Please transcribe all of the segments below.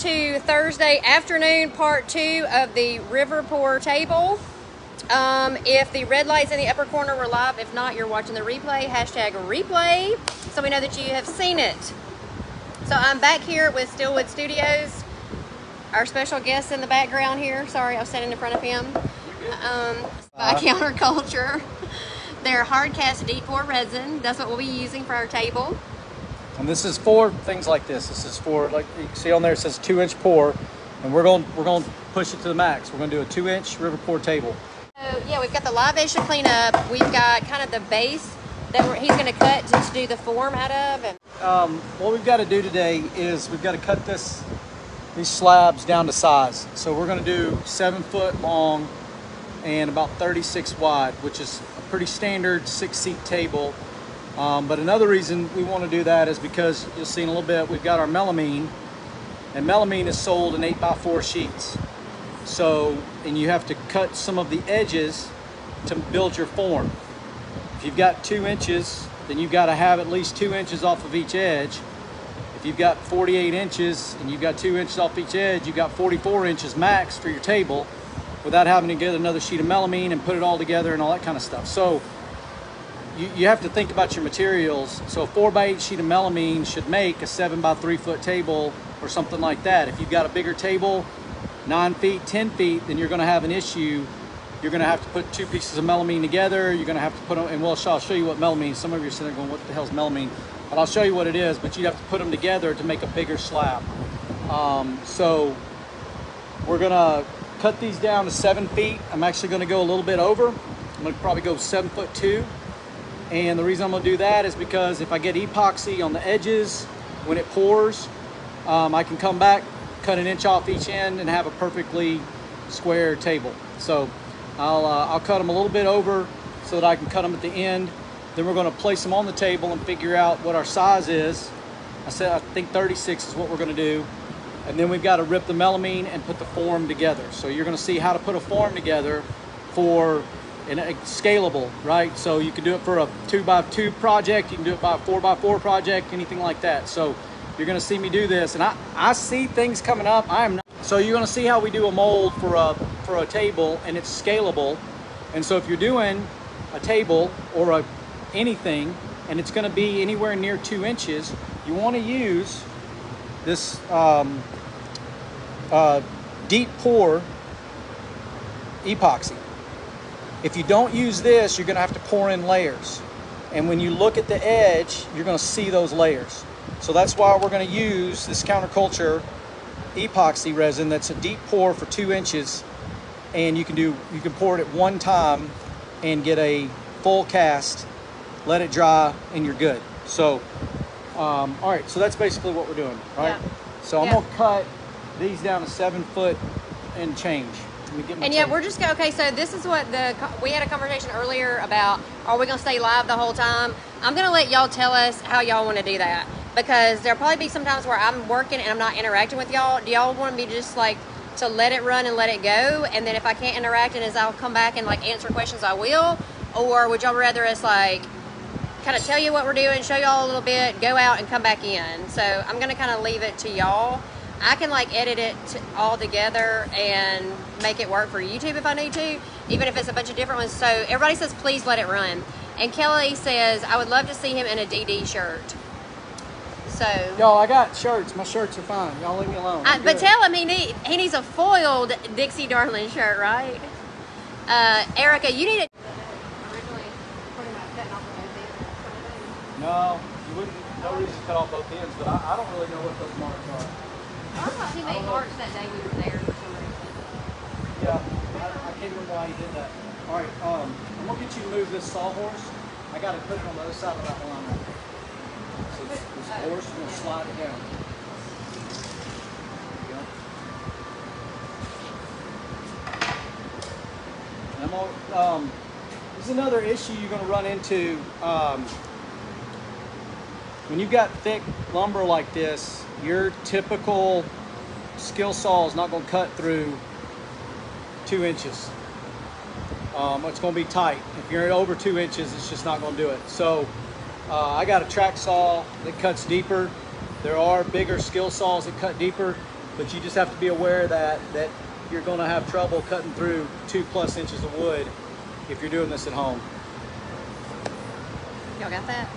to Thursday afternoon, part 2 of the river pour table. If the red lights in the upper corner were live, if not, you're watching the replay. Hashtag replay, so we know that you have seen it. So I'm back here with Steelwood Studios. Our special guest in the background here. Sorry, I was standing in front of him. By Counterculture. They're hard cast deep pour resin. That's what we'll be using for our table. And this is for things like this. This is for, like you can see on there, it says 2-inch pour, and we're going to push it to the max. We're going to do a 2-inch river pour table. So yeah, we've got the live edge to clean up. We've got kind of the base that he's going to cut to do the form out of. And what we've got to do today is we've got to cut these slabs down to size. So we're going to do 7 foot long and about 36 wide, which is a pretty standard 6-seat table. But another reason we want to do that is because you'll see in a little bit, we've got our melamine, and melamine is sold in 8x4 sheets. So, and you have to cut some of the edges to build your form. If you've got 2 inches, then you've got to have at least 2 inches off of each edge. If you've got 48 inches and you've got 2 inches off each edge, you've got 44 inches max for your table without having to get another sheet of melamine and put it all together and all that kind of stuff. So you have to think about your materials. So a 4x8 sheet of melamine should make a 7x3 foot table or something like that. If you've got a bigger table, 9 feet, 10 feet, then you're going to have an issue. You're going to have to put 2 pieces of melamine together. You're going to have to put them, and I'll show you what melamine. Some of you are sitting there going, what the hell's melamine? But I'll show you what it is, but you'd have to put them together to make a bigger slab. So we're going to cut these down to 7 feet. I'm actually going to go a little bit over. I'm going to probably go 7'2". And the reason I'm going to do that is because if I get epoxy on the edges when it pours, I can come back, cut an inch off each end, and have a perfectly square table. So I'll cut them a little bit over so that I can cut them at the end. Then we're going to place them on the table and figure out what our size is. I think 36 is what we're going to do. And then we've got to rip the melamine and put the form together. So you're going to see how to put a form together for scalable, right? So you can do it for a 2x2 project, you can do it by a 4x4 project, anything like that. So you're going to see me do this, and I see things coming up. So you're going to see how we do a mold for a table, and it's scalable. And so if you're doing a table or anything, and it's going to be anywhere near 2 inches, you want to use this deep pour epoxy. If you don't use this, you're going to have to pour in layers. And when you look at the edge, you're going to see those layers. So that's why we're going to use this Counterculture epoxy resin that's a deep pour for 2 inches. And you can pour it at one time and get a full cast, let it dry, and you're good. So, all right, so that's basically what we're doing, right? Yeah. So I'm going to cut these down to 7 foot and change. And yeah, we're just okay. So this is what we had a conversation earlier about. Are we gonna stay live the whole time? I'm gonna let y'all tell us how y'all want to do that, because there'll probably be some times where I'm working and I'm not interacting with y'all. Do y'all want me just like to let it run and let it go, and then if I can't interact and as I'll come back and like answer questions, I will? Or would y'all rather us like kind of tell you what we're doing, show y'all a little bit, go out and come back in? So I'm gonna kind of leave it to y'all. I can like edit it all together and make it work for YouTube if I need to, even if it's a bunch of different ones. So everybody says, please let it run. And Kelly says, I would love to see him in a DD shirt. So. Y'all, I got shirts. My shirts are fine. Y'all leave me alone. But tell him he needs a foiled Dixie Darling shirt, right? Erica, you need it. Originally, pretty much cutting off both ends. No, you wouldn't. No reason to cut off both ends, but I don't really know what those marks are. I thought he made marks that day we were there for some reason. Yeah, I can't remember why he did that. All right, I'm going to get you to move this sawhorse. I got to put it on the other side of that line right there. So this horse is going to slide it down. There you go. And I'm going this is another issue you're going to run into when you've got thick lumber like this. Your typical skill saw is not going to cut through 2 inches. It's going to be tight. If you're at over 2 inches, it's just not going to do it. So I got a track saw that cuts deeper. There are bigger skill saws that cut deeper. but you just have to be aware that you're going to have trouble cutting through 2+ inches of wood if you're doing this at home. Y'all got that?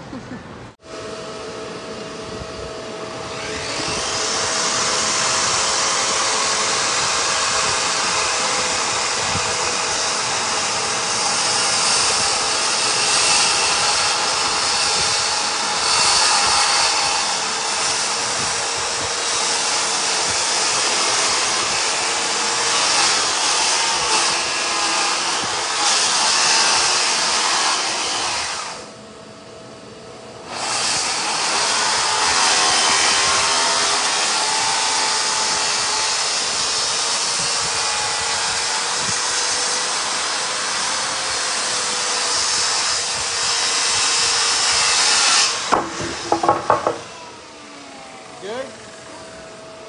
Good?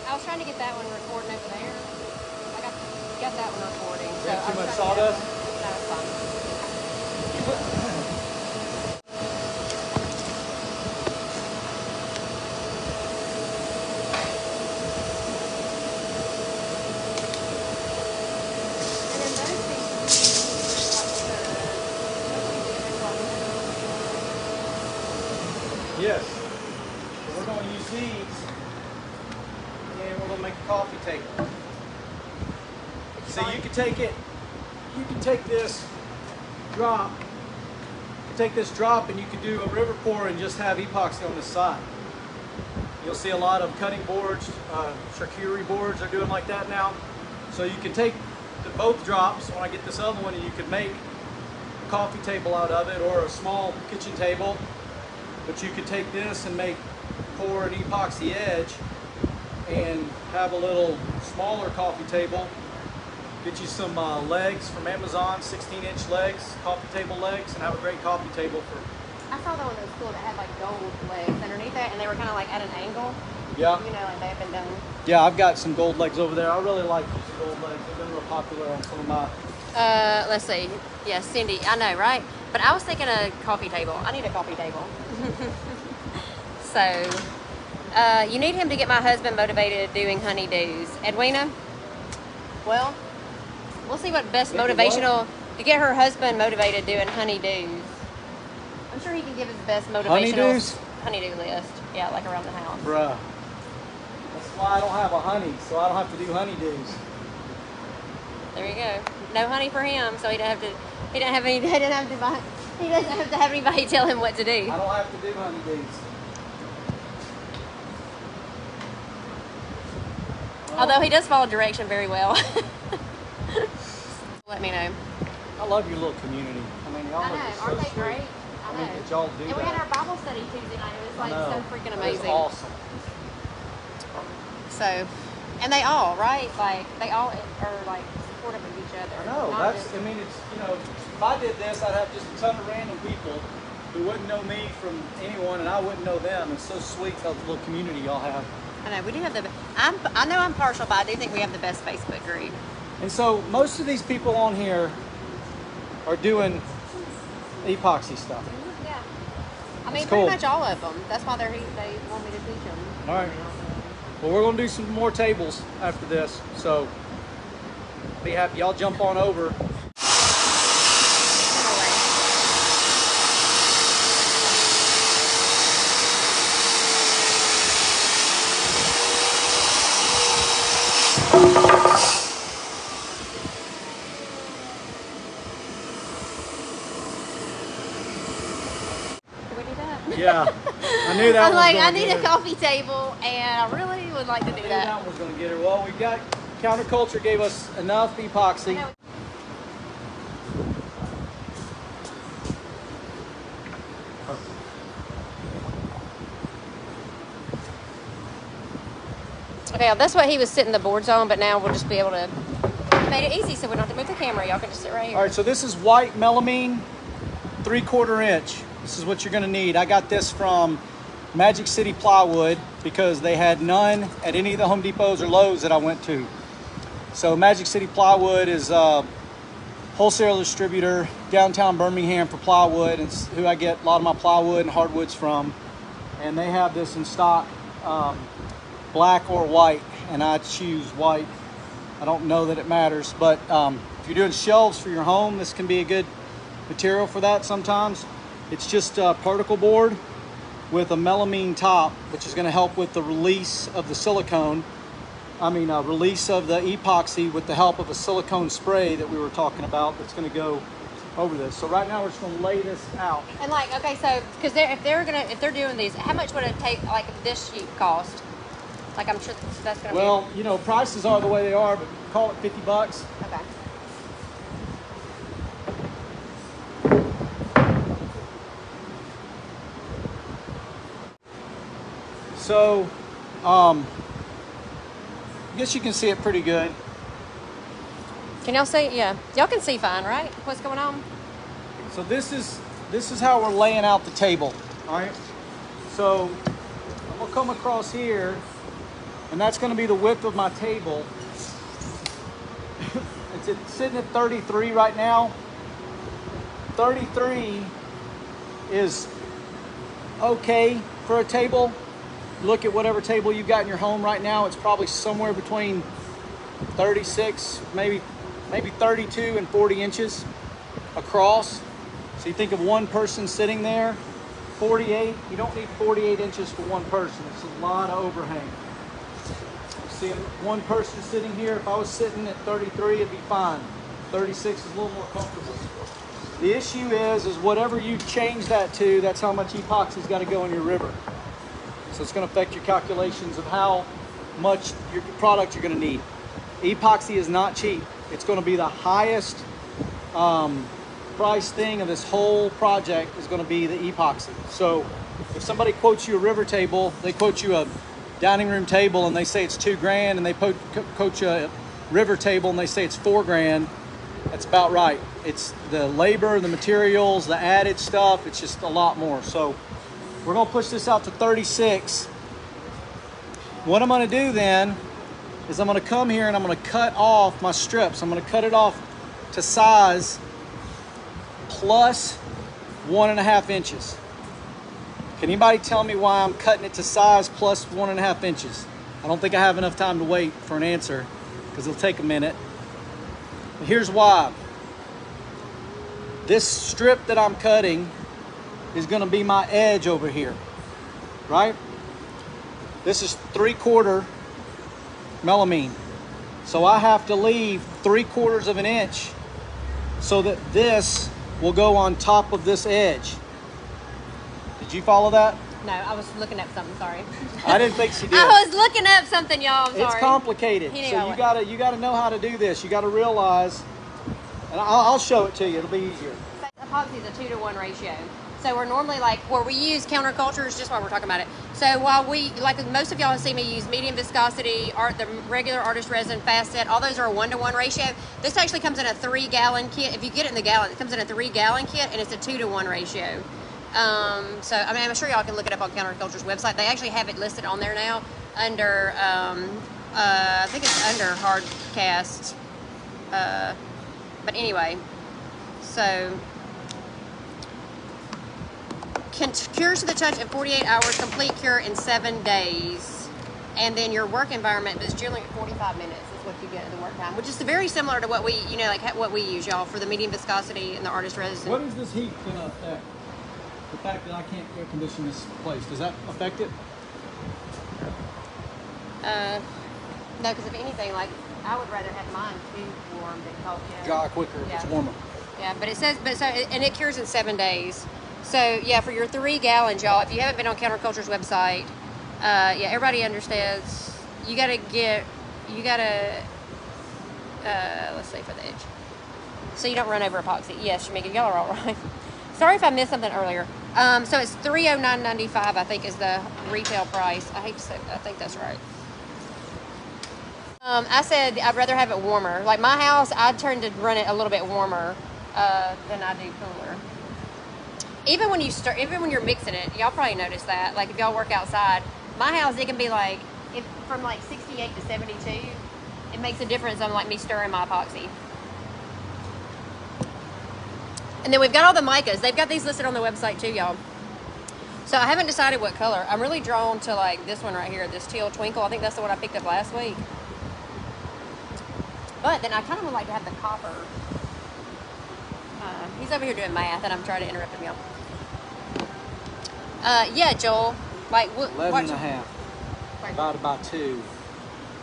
I was trying to get that one recording over there. I got that one recording. So Too much sawdust? No, it's fine. And then those pieces, Yes. So we're going to use these, and we're going to make a coffee table. So you can take it, you can take this drop, and you can do a river pour and just have epoxy on the side. You'll see a lot of cutting boards, charcuterie boards are doing like that now. So you can take both drops when I get this other one, and you could make a coffee table out of it or a small kitchen table. But you could take this and pour an epoxy edge and have a little smaller coffee table. Get you some legs from Amazon, 16-inch legs, coffee table legs, and have a great coffee table for. I saw the one that was cool that had like gold legs underneath that, and they were kind of like at an angle. Yeah. You know, like they have been done. Yeah, I've got some gold legs over there. I really like using gold legs. They've been real popular on some of my. Let's see. Yeah, Cindy, I know, right? But I was thinking a coffee table. I need a coffee table. So, you need him to get my husband motivated doing honeydews. Edwina? Well, we'll see what best motivational, to get her husband motivated doing honeydews. I'm sure he can give his best motivational honeydew list. Yeah, like around the house. Bruh. That's why I don't have a honey, so I don't have to do honeydews. There you go. No honey for him, so he doesn't have to have anybody tell him what to do. I don't have to do honeydews. Although he does follow direction very well. Let me know. I love your little community. I mean, y'all I know, are so aren't they sweet. great? I mean, that y'all do And we had our Bible study Tuesday night. It was like so freaking amazing. It was awesome. So, and they all, right? Like, they all are like supportive of each other. I know. I mean, it's, you know, if I did this, I'd have just a ton of random people who wouldn't know me from anyone, and I wouldn't know them. It's so sweet, that little community y'all have. I know, we do have I know I'm partial, but I do think we have the best Facebook group. And so most of these people on here are doing epoxy stuff. Yeah. I mean, That's pretty cool. much all of them. That's why they want me to teach them. All right. Well, we're going to do some more tables after this, so be happy. Y'all jump on over. Yeah, I knew that. I'm like, I need a coffee table, and I really would like to do that. That was going to get her. Well, we got Counterculture gave us enough epoxy. Okay, well, that's what he was sitting the boards on, but now we'll just be able to made it easy, so we don't have to move the camera. Y'all can just sit right here. All right, so this is white melamine, 3/4 inch. This is what you're gonna need. I got this from Magic City Plywood because they had none at any of the Home Depots or Lowe's that I went to. So Magic City Plywood is a wholesale distributor downtown Birmingham for plywood. It's who I get a lot of my plywood and hardwoods from. And they have this in stock, black or white. and I choose white. I don't know that it matters, but if you're doing shelves for your home, this can be a good material for that sometimes. It's just particle board with a melamine top, which is going to help with the release of the silicone. Release of the epoxy with the help of a silicone spray that we were talking about that's going to go over this. So right now we're just going to lay this out. And like, okay, so because if they're doing these, how much would it take? Like this sheet cost? Like I'm sure that's going to be. Well, you know, prices are the way they are, but call it $50. Okay. So, I guess you can see it pretty good. Can y'all see? Yeah, y'all can see fine, right? What's going on? So this is how we're laying out the table. All right. So I'm gonna come across here, and that's gonna be the width of my table. It's sitting at 33 right now. 33 is okay for a table. Look at whatever table you've got in your home right now. It's probably somewhere between 36, maybe 32 and 40 inches across. So you think of one person sitting there, 48. You don't need 48 inches for one person. It's a lot of overhang. See, one person sitting here, if I was sitting at 33, it'd be fine. 36 is a little more comfortable. The issue is whatever you change that to, that's how much epoxy's got to go in your river. So it's going to affect your calculations of how much your product you're going to need. Epoxy is not cheap. It's going to be the highest price thing of this whole project is going to be the epoxy. So if somebody quotes you a river table, they quote you a dining room table and they say it's $2,000, and they quote you a river table and they say it's $4,000, that's about right. It's the labor, the materials, the added stuff, it's just a lot more. So we're gonna push this out to 36. What I'm gonna do then is I'm gonna come here and I'm gonna cut off my strips. I'm gonna cut it off to size plus 1.5 inches. Can anybody tell me why I'm cutting it to size plus 1.5 inches? I don't think I have enough time to wait for an answer because it'll take a minute. But here's why. This strip that I'm cutting is going to be my edge over here, right? This is 3/4 melamine. So I have to leave 3/4 of an inch so that this will go on top of this edge. Did you follow that? No, I was looking up something, sorry. I didn't think she did. I was looking up something, y'all, I'm sorry. It's complicated. So you gotta know how to do this. You gotta realize, and I'll show it to you, it'll be easier. Epoxy is a 2-to-1 ratio. So we're normally like, where we use countercultures, just while we're talking about it. So while we, like most of y'all have seen me use medium viscosity, the regular artist resin, fast set, all those are a 1-to-1 ratio. This actually comes in a 3-gallon kit. If you get it in the gallon, it comes in a 3-gallon kit and it's a 2-to-1 ratio. So, I mean, I'm sure y'all can look it up on Counterculture's website. They actually have it listed on there now under, I think it's under hard cast. But anyway, so cures to the touch in 48 hours, complete cure in 7 days. And then your work environment is generally 45 minutes is what you get at the work time, which is very similar to what we, like what we use, y'all, for the medium viscosity and the artist resin. What is this heat going to affect? The fact that I can't air condition this place, does that affect it? No, because if anything, like, I would rather have mine too warm than cold. Dry quicker if it's warmer. Yeah, but it says, and it cures in 7 days. So yeah, for your 3 gallons, y'all, if you haven't been on Counterculture's website, yeah, everybody understands. You gotta, let's say for the edge. So you don't run over epoxy. Yes, Shamika, y'all are all right. Sorry if I missed something earlier. So it's $309.95, I think, is the retail price. I hate to say, I think that's right. I said I'd rather have it warmer. Like my house, I tend to run it a little bit warmer than I do cooler. Even when you're mixing it, y'all probably notice that. Like if y'all work outside, my house, it can be like from like 68 to 72. It makes a difference on like me stirring my epoxy. And then we've got all the micas. They've got these listed on the website too, y'all. So So I haven't decided what color. I'm really drawn to like this one right here, this teal twinkle. I think that's the one I picked up last week. But then I kind of would like to have the copper. He's over here doing math, and I'm trying to interrupt him, y'all. Yeah, Joel. Like what? 11 and a half divided by 2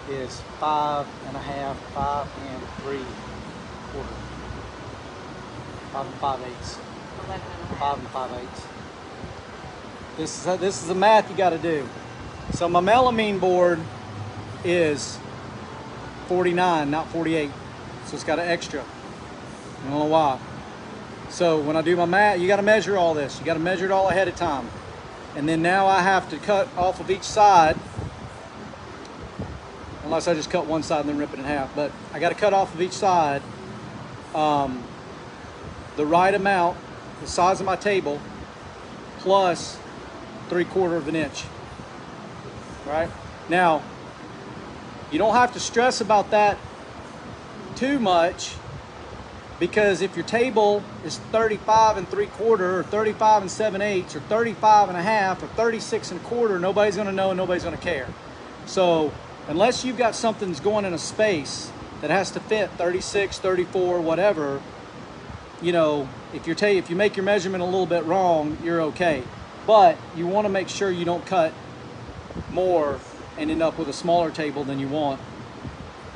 is 5 and a half, 5 and 3/4. 5 and 5/8. 11 and a half. 5 and 5/8. This is the math you got to do. So my melamine board is 49, not 48. So it's got an extra. I don't know why. So when I do my math, you got to measure all this. You got to measure it all ahead of time. And then now I have to cut off of each side, unless I just cut one side and then rip it in half. But I got to cut off of each side the right amount, the size of my table, plus 3/4 of an inch. Right? Now, you don't have to stress about that too much, because if your table is 35 3/4 or 35 7/8 or 35 1/2 or 36 1/4, nobody's going to know and nobody's going to care. So unless you've got something that's going in a space that has to fit 36, 34, whatever, you know, if you make your measurement a little bit wrong, you're okay. But you want to make sure you don't cut more and end up with a smaller table than you want,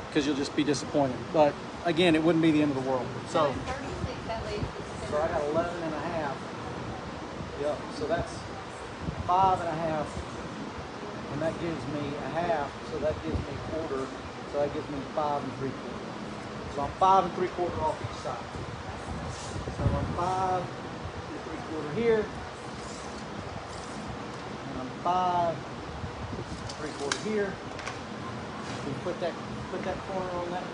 because you'll just be disappointed. But again, it wouldn't be the end of the world. So 36 at least. so I got 11 and a half. Yep. So that's 5 and a half, and that gives me a half. So that gives me 1/4. So that gives me 5 3/4. So I'm 5 3/4 off each side. So I'm 5 3/4 here, and I'm 5 3/4 here. We put that corner on that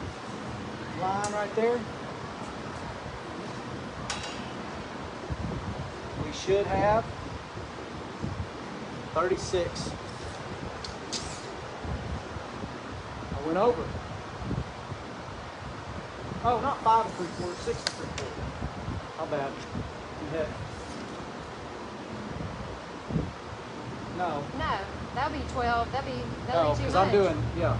line right there. We should have 36. I went over. Oh, not 5 3/4, 6 3/4. How bad? Too heavy. No. No, that would be 12. That'd be No, too much. because I'm doing, yeah.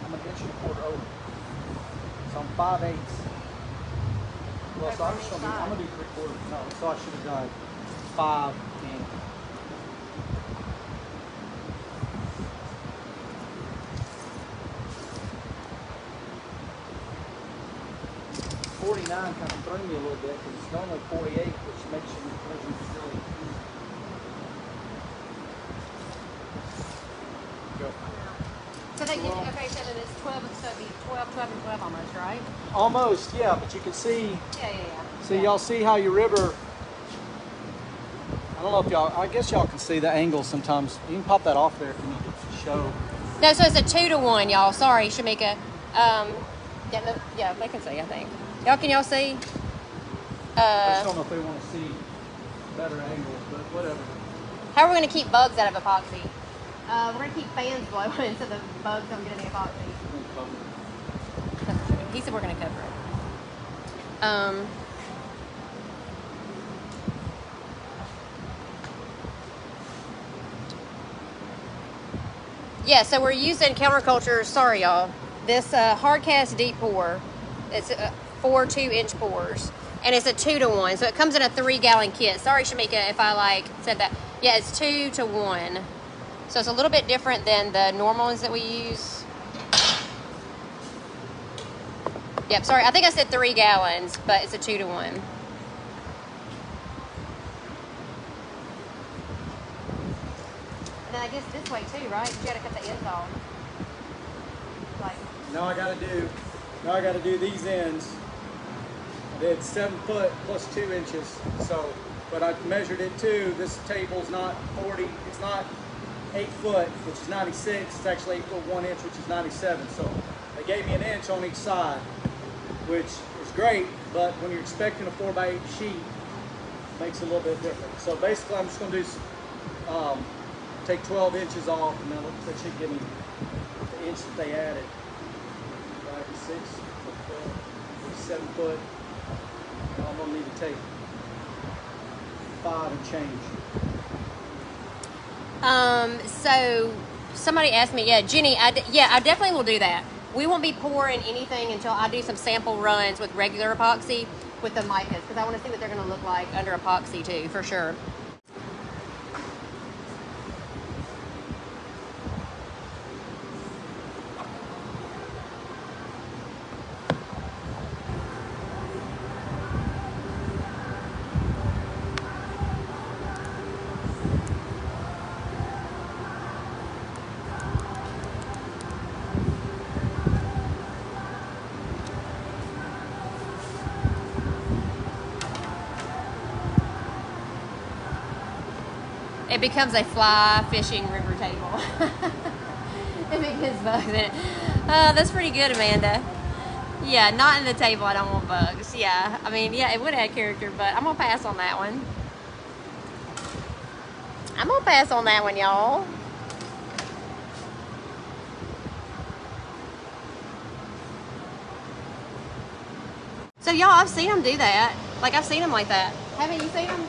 I'm an inch and a quarter over. So I'm 5/8. Well, so I'm gonna do 3/4. No, so I should have done 5 and 49 kind of threw me a little bit, because it's normally 48, which makes your measurements really easy. Go. So they get, okay, so then it's 12, so it'd be 12, 12, and 12 almost, right? Almost, yeah, but you can see, Yeah. see, y'all see how your river, I don't know if y'all, I guess y'all can see the angle sometimes. You can pop that off there if you need to show. No, so it's a 2-to-1, y'all. Sorry, Shamika. Yeah, they can see, I think. Can y'all see? I just don't know if they want to see better angles, but whatever. How are we going to keep bugs out of epoxy? We're going to keep fans blowing so the bugs don't get in the epoxy. He said we're going to cover it. Yeah, so we're using counterculture, sorry y'all, this hard cast deep pour. It's 4 2-inch pours, and it's a 2-to-1, so it comes in a 3-gallon kit. Sorry, Shamika, if I said that. Yeah, it's 2 to 1, so it's a little bit different than the normal ones that we use. Yep, sorry, I think I said 3 gallons, but it's a 2-to-1. And then I guess this way too, right? You gotta cut the ends off. Now I gotta do these ends. I did 7 foot plus 2 inches. So, but I measured it too. This table's not 40, it's not 8 foot, which is 96. It's actually 8 foot 1 inch, which is 97. So they gave me an inch on each side, which is great, but when you're expecting a 4x8 sheet, it makes it a little bit different. So basically I'm just gonna do, take 12 inches off, and then that should give me the inch that they added. 5 and 6, 12, 7 foot. Now I'm gonna need to take 5 and change. So somebody asked me, yeah, Jenny, I definitely will do that. We won't be pouring anything until I do some sample runs with regular epoxy with the micas, because I want to see what they're going to look like under epoxy too, for sure. It becomes a fly fishing river table. It begins bugs in it. That's pretty good, Amanda. Yeah, not in the table. I don't want bugs. Yeah, I mean, yeah, it would add character, but I'm gonna pass on that one. I'm gonna pass on that one, y'all. So y'all, I've seen them do that. Like, I've seen them like that. Haven't you seen them?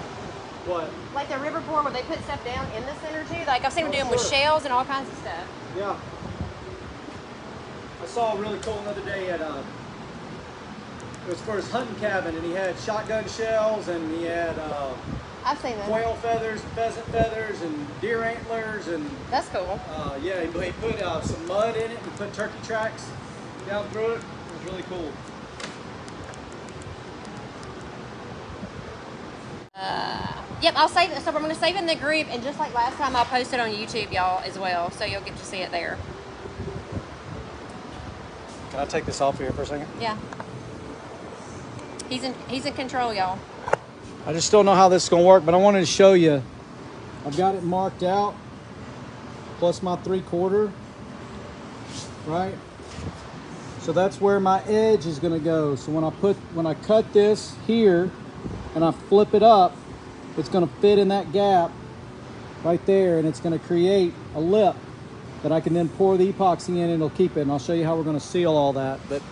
What? Like the river pour where they put stuff down in the center too. Like, I've seen them do them with shells and all kinds of stuff. Yeah. I saw a really cool another day at it was for his hunting cabin, and he had shotgun shells, and he had I've seen them. quail feathers, pheasant feathers, and deer antlers, and That's cool. yeah, he put some mud in it and put turkey tracks down through it. It was really cool. Yep, I'll save it. So we're going to save it in the group, and just like last time, I'll post it on YouTube, y'all, as well, so you'll get to see it there. Can I take this off here for a second? Yeah. He's in control, y'all. I just don't know how this is going to work, but I wanted to show you. I've got it marked out, plus my 3/4, right? So that's where my edge is going to go. So when I cut this here and I flip it up, it's going to fit in that gap right there, and it's going to create a lip that I can then pour the epoxy in, and it'll keep it. And I'll show you how we're going to seal all that. But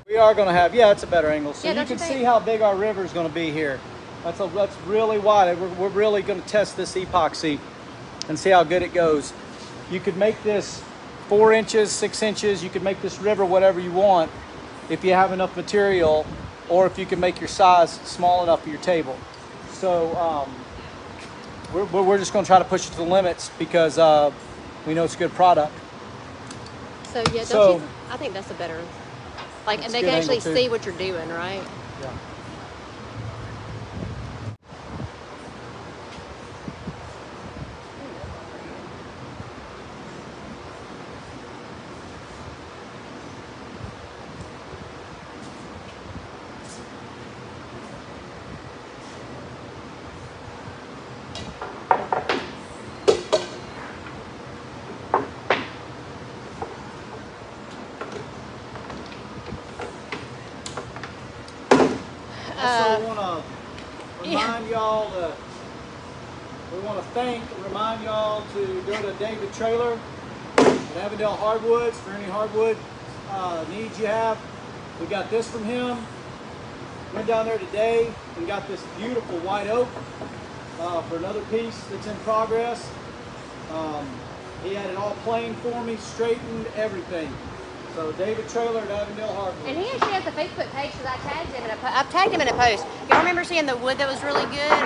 we are going to have, yeah, it's a better angle. So yeah, you can see how big our river is going to be here. That's really wide. We're really going to test this epoxy and see how good it goes. You could make this 4 inches, 6 inches. You could make this river whatever you want if you have enough material, or if you can make your size small enough for your table. So we're just going to try to push it to the limits because we know it's a good product. So yeah, I think that's a better, like, and they can actually see what you're doing, right? Yeah. Also want to remind y'all remind y'all to go to David Trailer at Avondale Hardwoods for any hardwood needs you have. We got this from him. Went down there today and got this beautiful white oak for another piece that's in progress. He had it all planed for me, straightened, everything. So David Trailer at Avondale Hardwoods. And he actually has a Facebook page because I've tagged him in a post. Y'all remember seeing the wood that was really good?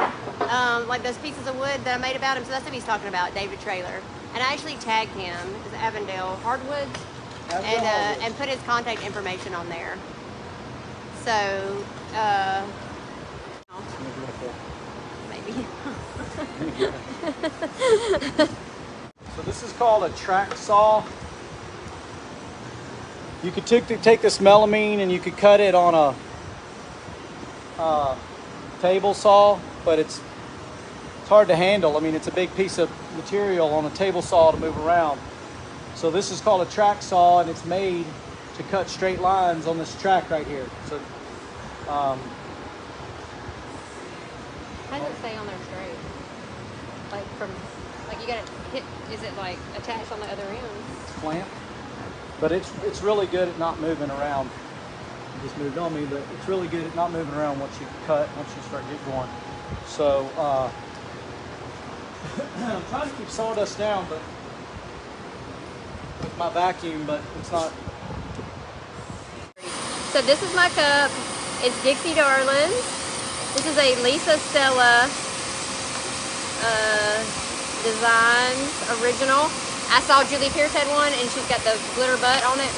Like those pieces of wood that I made about him? So that's what he's talking about, David Trailer. And I actually tagged him as Avondale Hardwoods and put his contact information on there. So, maybe. So this is called a track saw. You could take this melamine and you could cut it on a table saw, but it's hard to handle. I mean, it's a big piece of material on a table saw to move around. So this is called a track saw, and it's made to cut straight lines on this track right here. So, how does it stay on there straight? Like you got to hit, is it like attached on the other end? Clamp. But it's really good at not moving around. just moved on me, but it's really good at not moving around once you cut, once you start getting going. So I'm trying to keep sawdust down, but with my vacuum, but it's not. So this is my cup. It's Dixie Darlings. This is a Lisa Stella Designs original. I saw Julie Pierce had one, and she's got the glitter butt on it.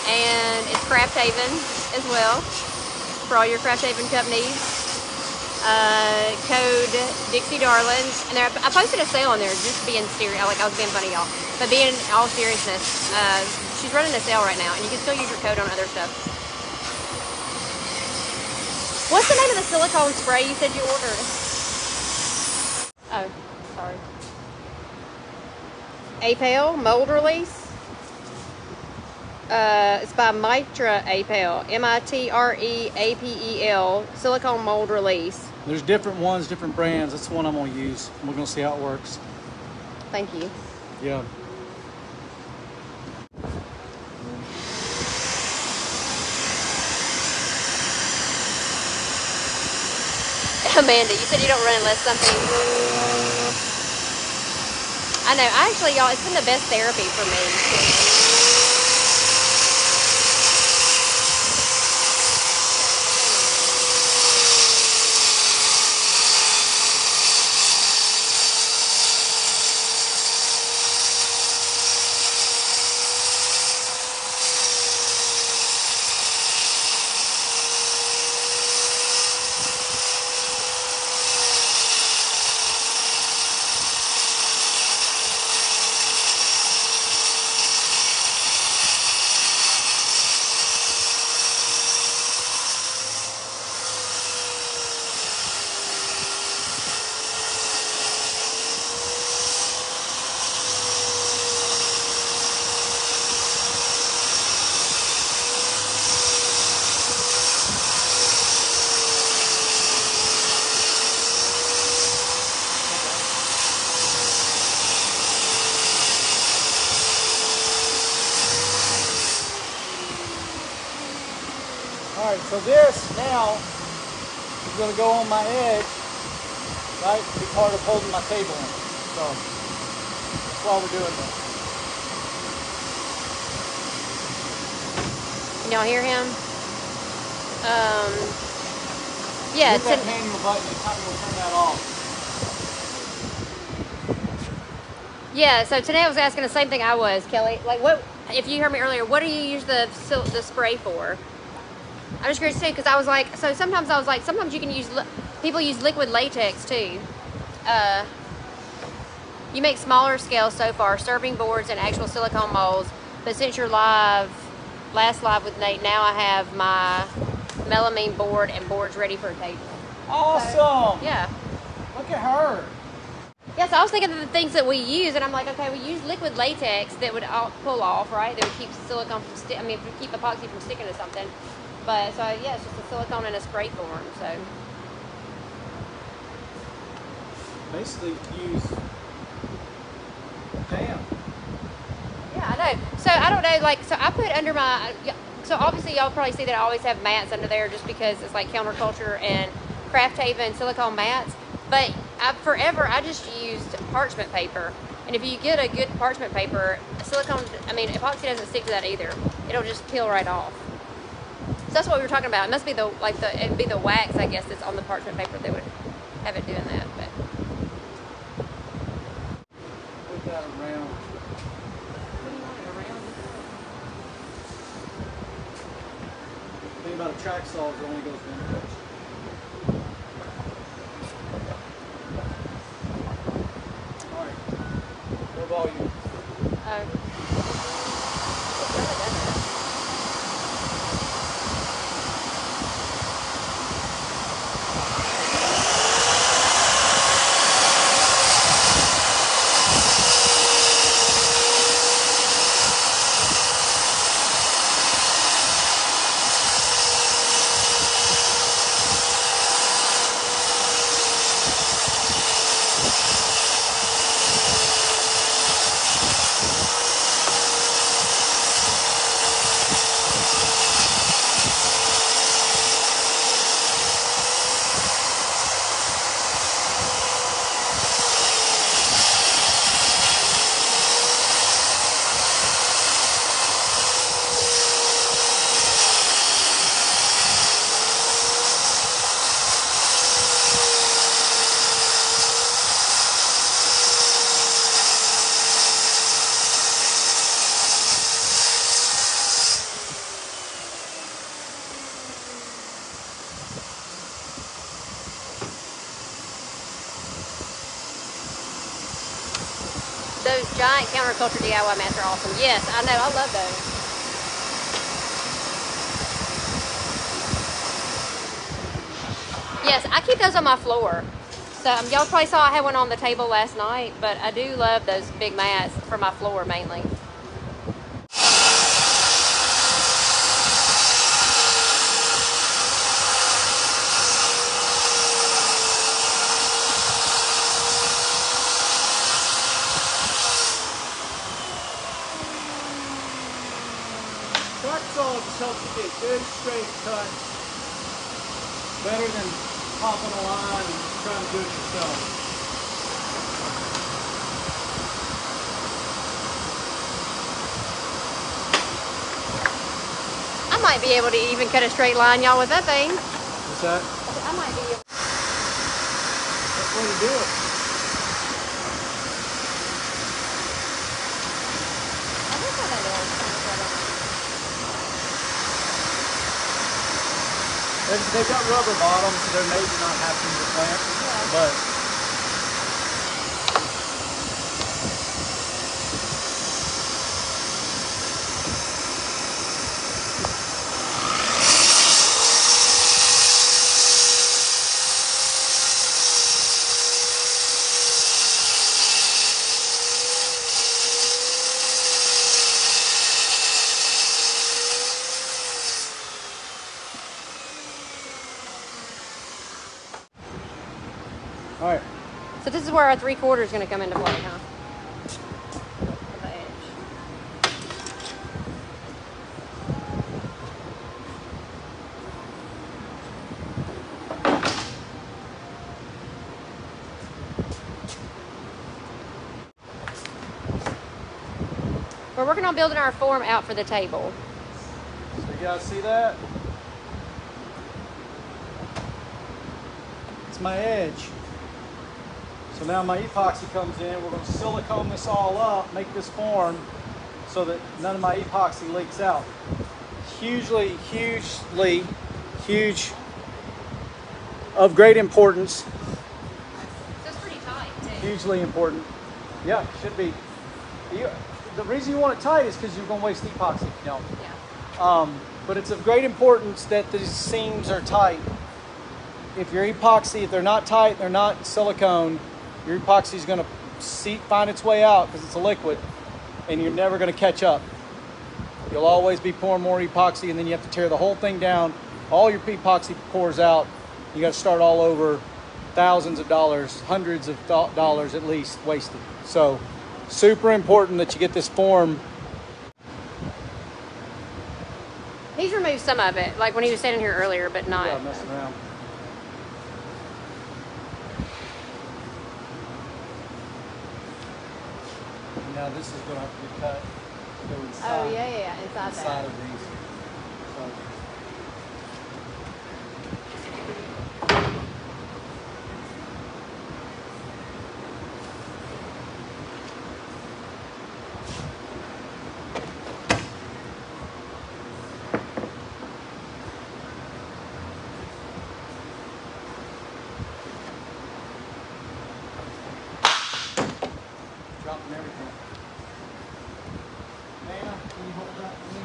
And it's Craft Haven as well for all your Craft Haven cup needs. Code Dixie Darlings, and I posted a sale on there just being serious. Like I was being funny, y'all, but being all seriousness, she's running a sale right now, and you can still use your code on other stuff. What's the name of the silicone spray you said you ordered? Oh, sorry. Apel mold release. It's by Mitra Apel, Mitreapel, silicone mold release. There's different ones, different brands. That's the one I'm gonna use. We're gonna see how it works. Thank you. Yeah. Amanda, you said you don't run unless something. I know. Actually, y'all, it's been the best therapy for me. All right, so this now is going to go on my edge, right? To be part of holding my table in. So that's why we're doing this. Can y'all hear him? Yeah. Hit that manual button, you kind of will turn that off. Yeah. So today I was asking the same thing I was, Kelly. Like, what? If you heard me earlier, what do you use the spray for? I'm just curious too, because I was like, so sometimes I was like, sometimes you can use, people use liquid latex too. You make smaller scale so far, serving boards and actual silicone molds, but since you're last live with Nate, now I have my melamine board and boards ready for a table. Awesome! So, yeah. Look at her. Yeah, so I was thinking of the things that we use, and I'm like, okay, we use liquid latex that would pull off, right? That would keep silicone from keep epoxy from sticking to something. But, so, yeah, it's just a silicone in a spray form, so. Basically use Pam. Yeah, I know. So, I don't know, like, so I put under my, so obviously y'all probably see that I always have mats under there just because it's like counterculture and Craft Haven silicone mats. But forever, I just used parchment paper. And if you get a good parchment paper, silicone, epoxy doesn't stick to that either. It'll just peel right off. So that's what we were talking about. It must be it'd be the wax, I guess, that's on the parchment paper that would have it doing that. But Put that around. what do you want it around? The thing about a track saw is it only goes one direction. All right. What volume? those giant counterculture DIY mats are awesome. Yes, I know. I love those. Yes, I keep those on my floor. So y'all probably saw I had one on the table last night, but I do love those big mats for my floor mainly. Saw just helps you get good straight cuts. Better than popping a line and trying to do it yourself. I might be able to even cut a straight line, y'all, with that thing. What's that? I might be able. That's the way to do it. I think what that is. They've got rubber bottoms, so they're made to not have to use a clamp. Yeah. But all right. So this is where our 3/4 is going to come into play, huh? The edge. We're working on building our form out for the table. So you guys see that? It's my edge. So now my epoxy comes in. We're going to silicone this all up, make this form so that none of my epoxy leaks out. Huge, of great importance. So it's pretty tight, too. Hugely important. Yeah, should be. The reason you want it tight is because you're going to waste epoxy if you don't. Yeah. But it's of great importance that these seams are tight. If they're not tight, they're not silicone, your epoxy is going to find its way out because it's a liquid, and you're never going to catch up. You'll always be pouring more epoxy, and then you have to tear the whole thing down. All your epoxy pours out. You got to start all over, thousands of dollars, hundreds of dollars at least wasted. So super important that you get this form. He's removed some of it, like when he was standing here earlier, but not. Yeah, messing around. Now this is going to have to be cut to go inside. Oh, yeah, inside that. Of these. So. Dropping everything. Nana, can you hold that for me?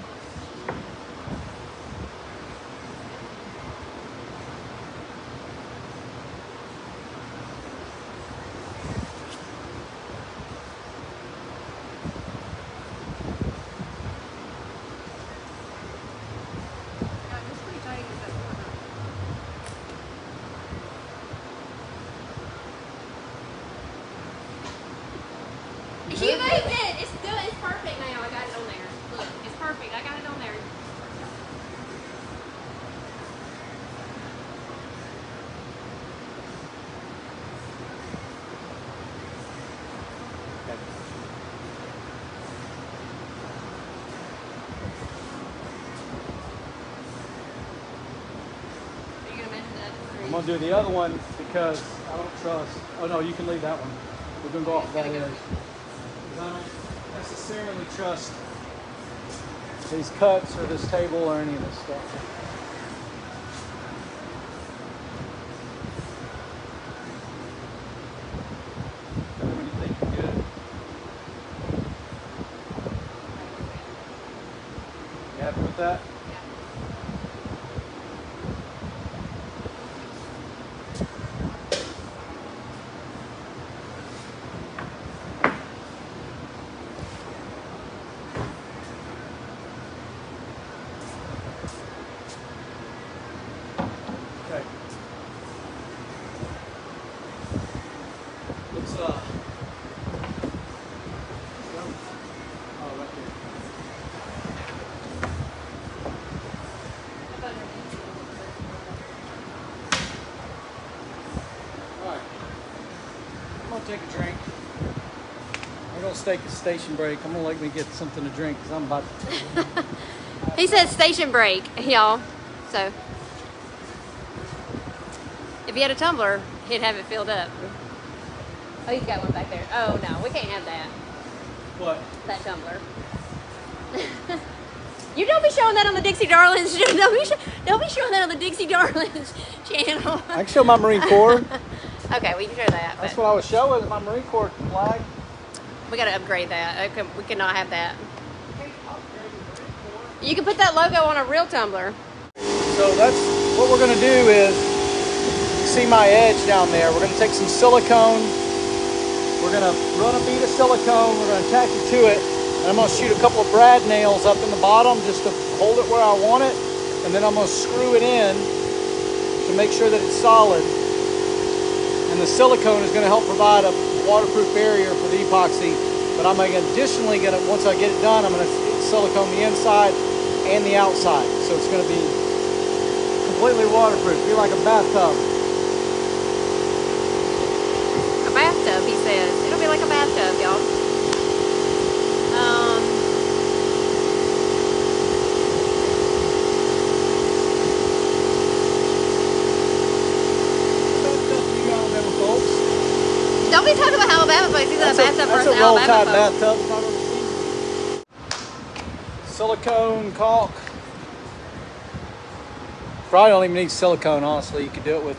It's pretty tight. You moved it. It's good. It's perfect now. I got it on there. Look, it's perfect. I got it on there. Are you gonna mention that? I'm going to do the other one because I don't trust. Oh no, you can leave that one. We're going to go off of that edge. I don't necessarily trust these cuts or this table or any of this stuff. What do you think? Good? that? Okay. Let's oh, right there. All right. I'm gonna take a drink. We're gonna take a station break. I'm gonna let me get something to drink because I'm about to. He said station break, y'all. So if he had a tumbler, he'd have it filled up. Oh, he's got one back there. Oh no, we can't have that. What? That tumbler. You don't be showing that on the Dixie Darlings. Don't be showing that on the Dixie Darlings channel. I can show my Marine Corps. Okay, we can show that. That's what I was showing, my Marine Corps flag. We got to upgrade that. We cannot have that. You can put that logo on a real tumbler. So that's what we're gonna do is, you see my edge down there. We're gonna take some silicone. We're gonna run a bead of silicone. We're gonna attach it to it. And I'm gonna shoot a couple of brad nails up in the bottom just to hold it where I want it. And then I'm gonna screw it in to make sure that it's solid. And the silicone is gonna help provide a waterproof barrier for the epoxy. But I'm additionally gonna, once I get it done, I'm gonna silicone the inside and the outside. So it's gonna be completely waterproof, be like a bathtub. A bathtub, he says. It'll be like a bathtub, y'all. Don't be talking about Alabama folks. He's a bathtub person. That's a roll-tide Alabama folks. bathtub. Silicone caulk. Probably don't even need silicone, honestly. You could do it with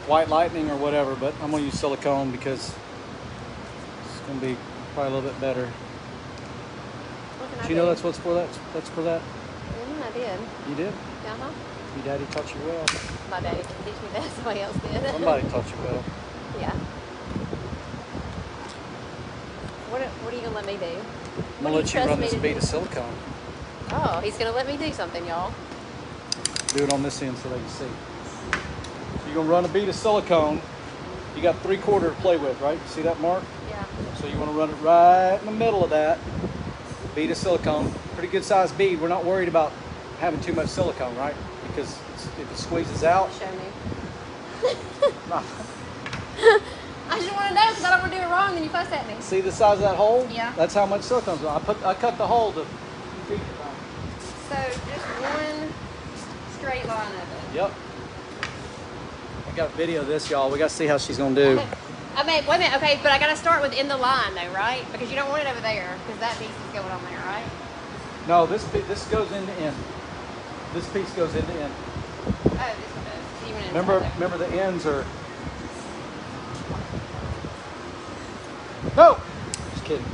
white lightning or whatever, but I'm gonna use silicone because it's gonna be probably a little bit better. Do you know that's what's for that? That's for that? I did. You did? Uh-huh. Your daddy taught you well. My daddy didn't teach me that. Somebody else did. Somebody taught you well. Yeah. What are you going to let me do? I'm gonna let you run this bead of silicone. Oh, he's going to let me do something, y'all. Do it on this end so they can see. So you're gonna run a bead of silicone. You got 3/4 to play with, right? See that mark? Yeah. So you want to run it right in the middle of that bead of silicone. Pretty good sized bead. We're not worried about having too much silicone, right? Because if it squeezes out. Show me. I just want to know because I don't want to do it wrong. Then you fuss at me. See the size of that hole? Yeah. That's how much silicone's on. I cut the hole to feed it. So just one straight line of it. Yep. I got a video of this, y'all. We got to see how she's gonna do. I mean, wait a minute. Okay, but I got to start within the line, though, right? Because you don't want it over there, because that piece is going on there, right? No, this goes end to end. This piece goes end to end. Oh, this one does. So you want it Remember the ends are. No, just kidding.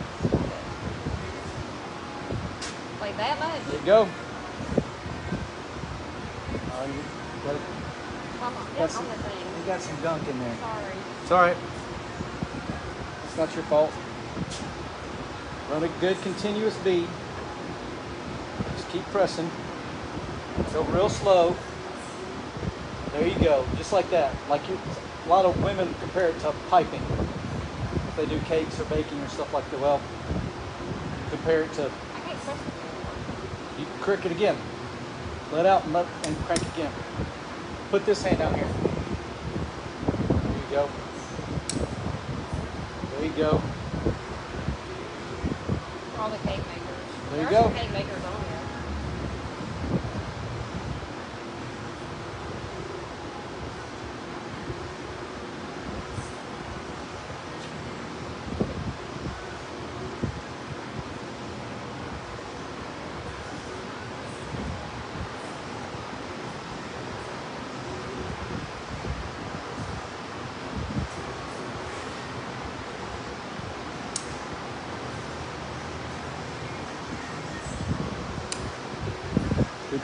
like that much? There you go. You got it. Come on, That's- on the thing. You got some gunk in there. Sorry. It's all right. It's not your fault. Run a good continuous bead. Just keep pressing. Go real slow. There you go. Just like that. Like a lot of women compare it to piping. If they do cakes or baking or stuff like that. Well, compare it to. I can't press it. You can crick it again. Let out and crank again. Put this hand down here. There you go. There you go. All the cake makers. There you There are go. some cake makers on here.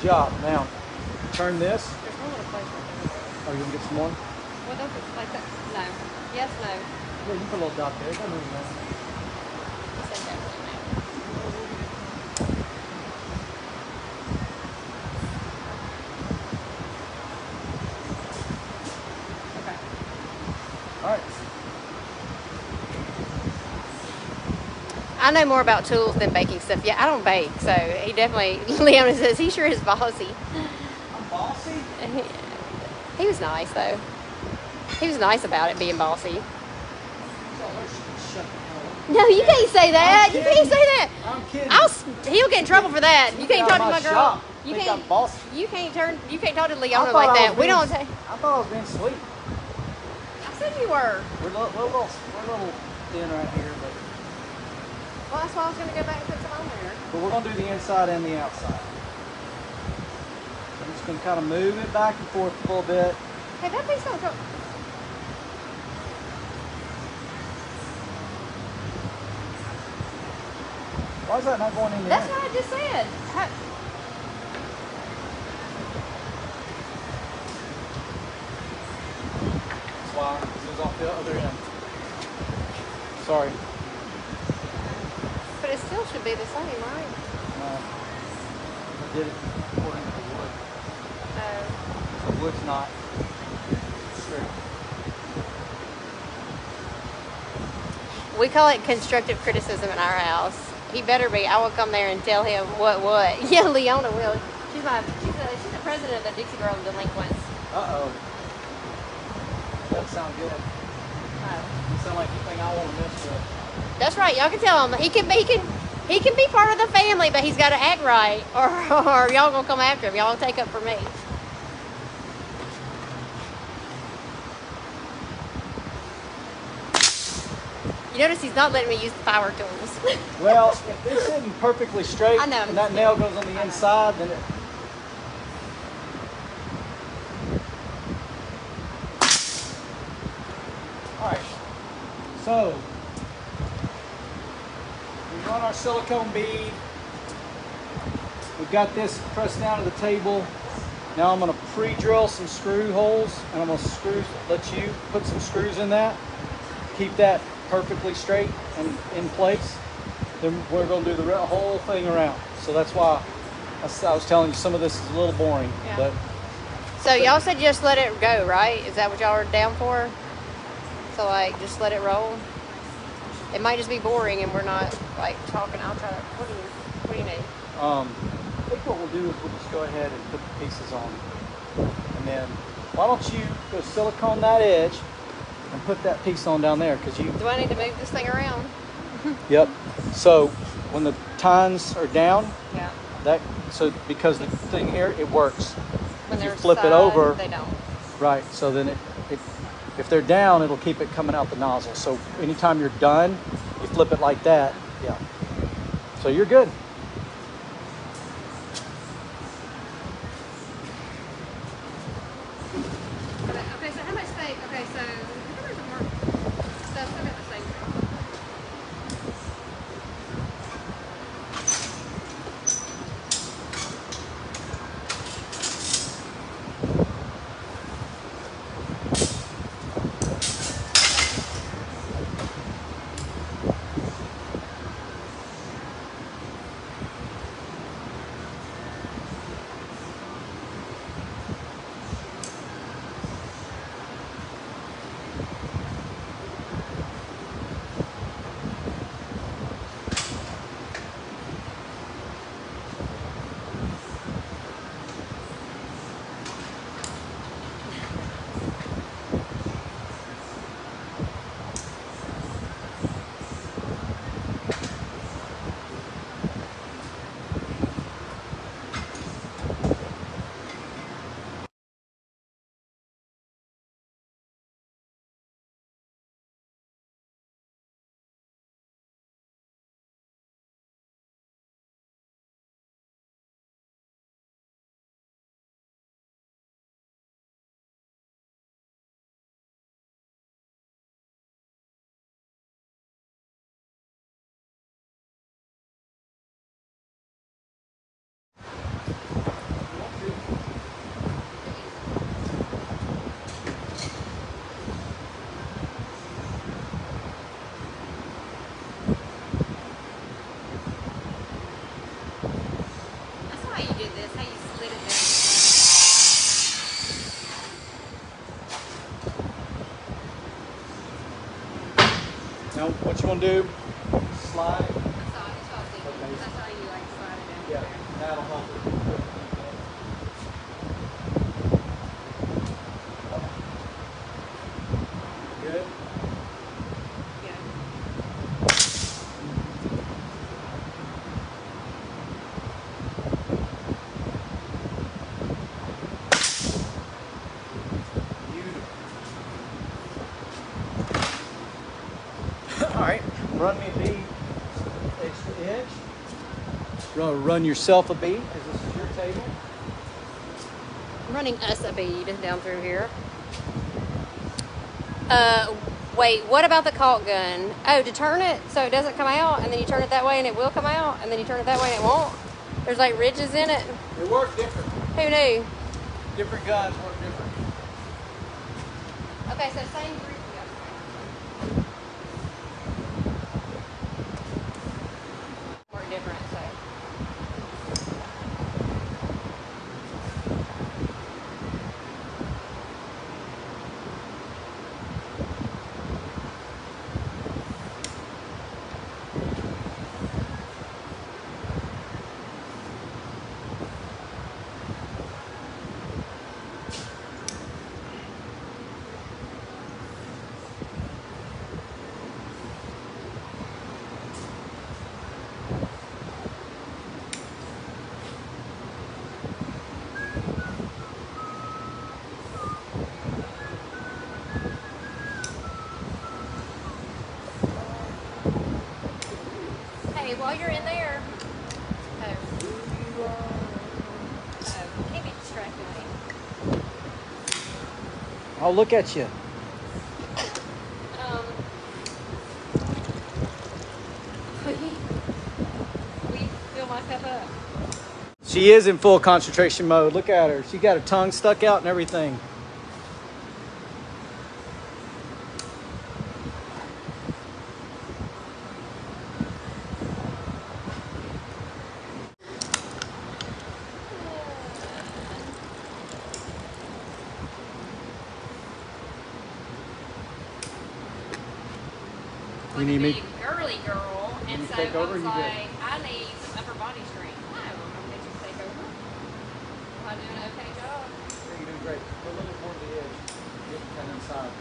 Good job. Now, turn this. There's one little place right there. Oh, you gonna get some more? Well, don't just like that. No. Yes, no. Yeah, you put a little dot there. Don't move that. Send that one now. Okay. All right. I know more about tools than baking stuff. Yeah, I don't bake, so he definitely. Leona says he sure is bossy. I'm bossy. He was nice though. He was nice about it being bossy. Shut the hell up. No, you can't say that. You can't say that. I'm kidding. He'll get in trouble for that. You can't talk to my girl. Shop. You Think can't. I'm bossy. You can't talk to I Leona thought like I that. was We being- don't say. I thought I was being sweet. I said you were. We're a little thin right here, but Well, that's why I was going to go back and put some on there. we're gonna do the inside and the outside. I'm just gonna kind of move it back and forth a little bit. Hey, that piece don't go. Why is that not going in the That's end? what I just said. That's why this is off the other end. Sorry. But it still should be the same, right? No. I did it according to the wood. Oh. The wood's not straight. We call it constructive criticism in our house. He better be. I will come there and tell him what. Yeah, Leona will. She's the president of the Dixie Girl Delinquents. Uh-oh. Doesn't sound good. Oh. You sound like you think I want to mess with. That's right. Y'all can tell him he can be part of the family, but he's got to act right, or y'all gonna come after him. Y'all gonna take up for me. You notice he's not letting me use the power tools. Well, if it's sitting perfectly straight I know. and that nail goes on the inside, then it... Alright, so we run our silicone bead. We've got this pressed down to the table. Now I'm going to pre-drill some screw holes, and I'm going to let you put some screws in that. Keep that perfectly straight and in place. Then we're going to do the whole thing around. So that's why I was telling you some of this is a little boring. Yeah. But So y'all said just let it go, right? Is that what y'all are down for? So like just let it roll. It might just be boring and we're not like talking. I'll try to. What do you need? I think what we'll do is we'll just go ahead and put the pieces on. And then why don't you go silicone that edge and put that piece on down there, because you... Do I need to move this thing around? Yep. So when the tines are down, Yeah. so because the thing here, it works. When If you they're flip it side, over, they don't. right, so then if they're down, it'll keep it coming out the nozzle. So anytime you're done, you flip it like that, yeah. So you're good. Okay, so how much space? Okay, so how much more? So I've still got the same. Now, what you want to do? Slide. Okay. That's how you like slide it down. Yeah, that'll help it. Good. All right, run me a bead edge to edge. Run yourself a bead, because this is your table. I'm running us a bead down through here. Wait, what about the caulk gun? Oh, to turn it so it doesn't come out, and then you turn it that way and it will come out, and then you turn it that way and it won't? There's like ridges in it. They work different. Who knew? Different guns work different. Okay, so same group. Work different, so. Hey, while you're in there, can't be distracting me. I'll look at you. We fill my cup up. She is in full concentration mode. Look at her. She got her tongue stuck out and everything. You need me? Girly girl, and so take over, I was you like, I need some upper body strength. No, I'm gonna let you take over. Am I doing an okay job? You're doing great. Go a little bit more to the edge. Get kind of inside.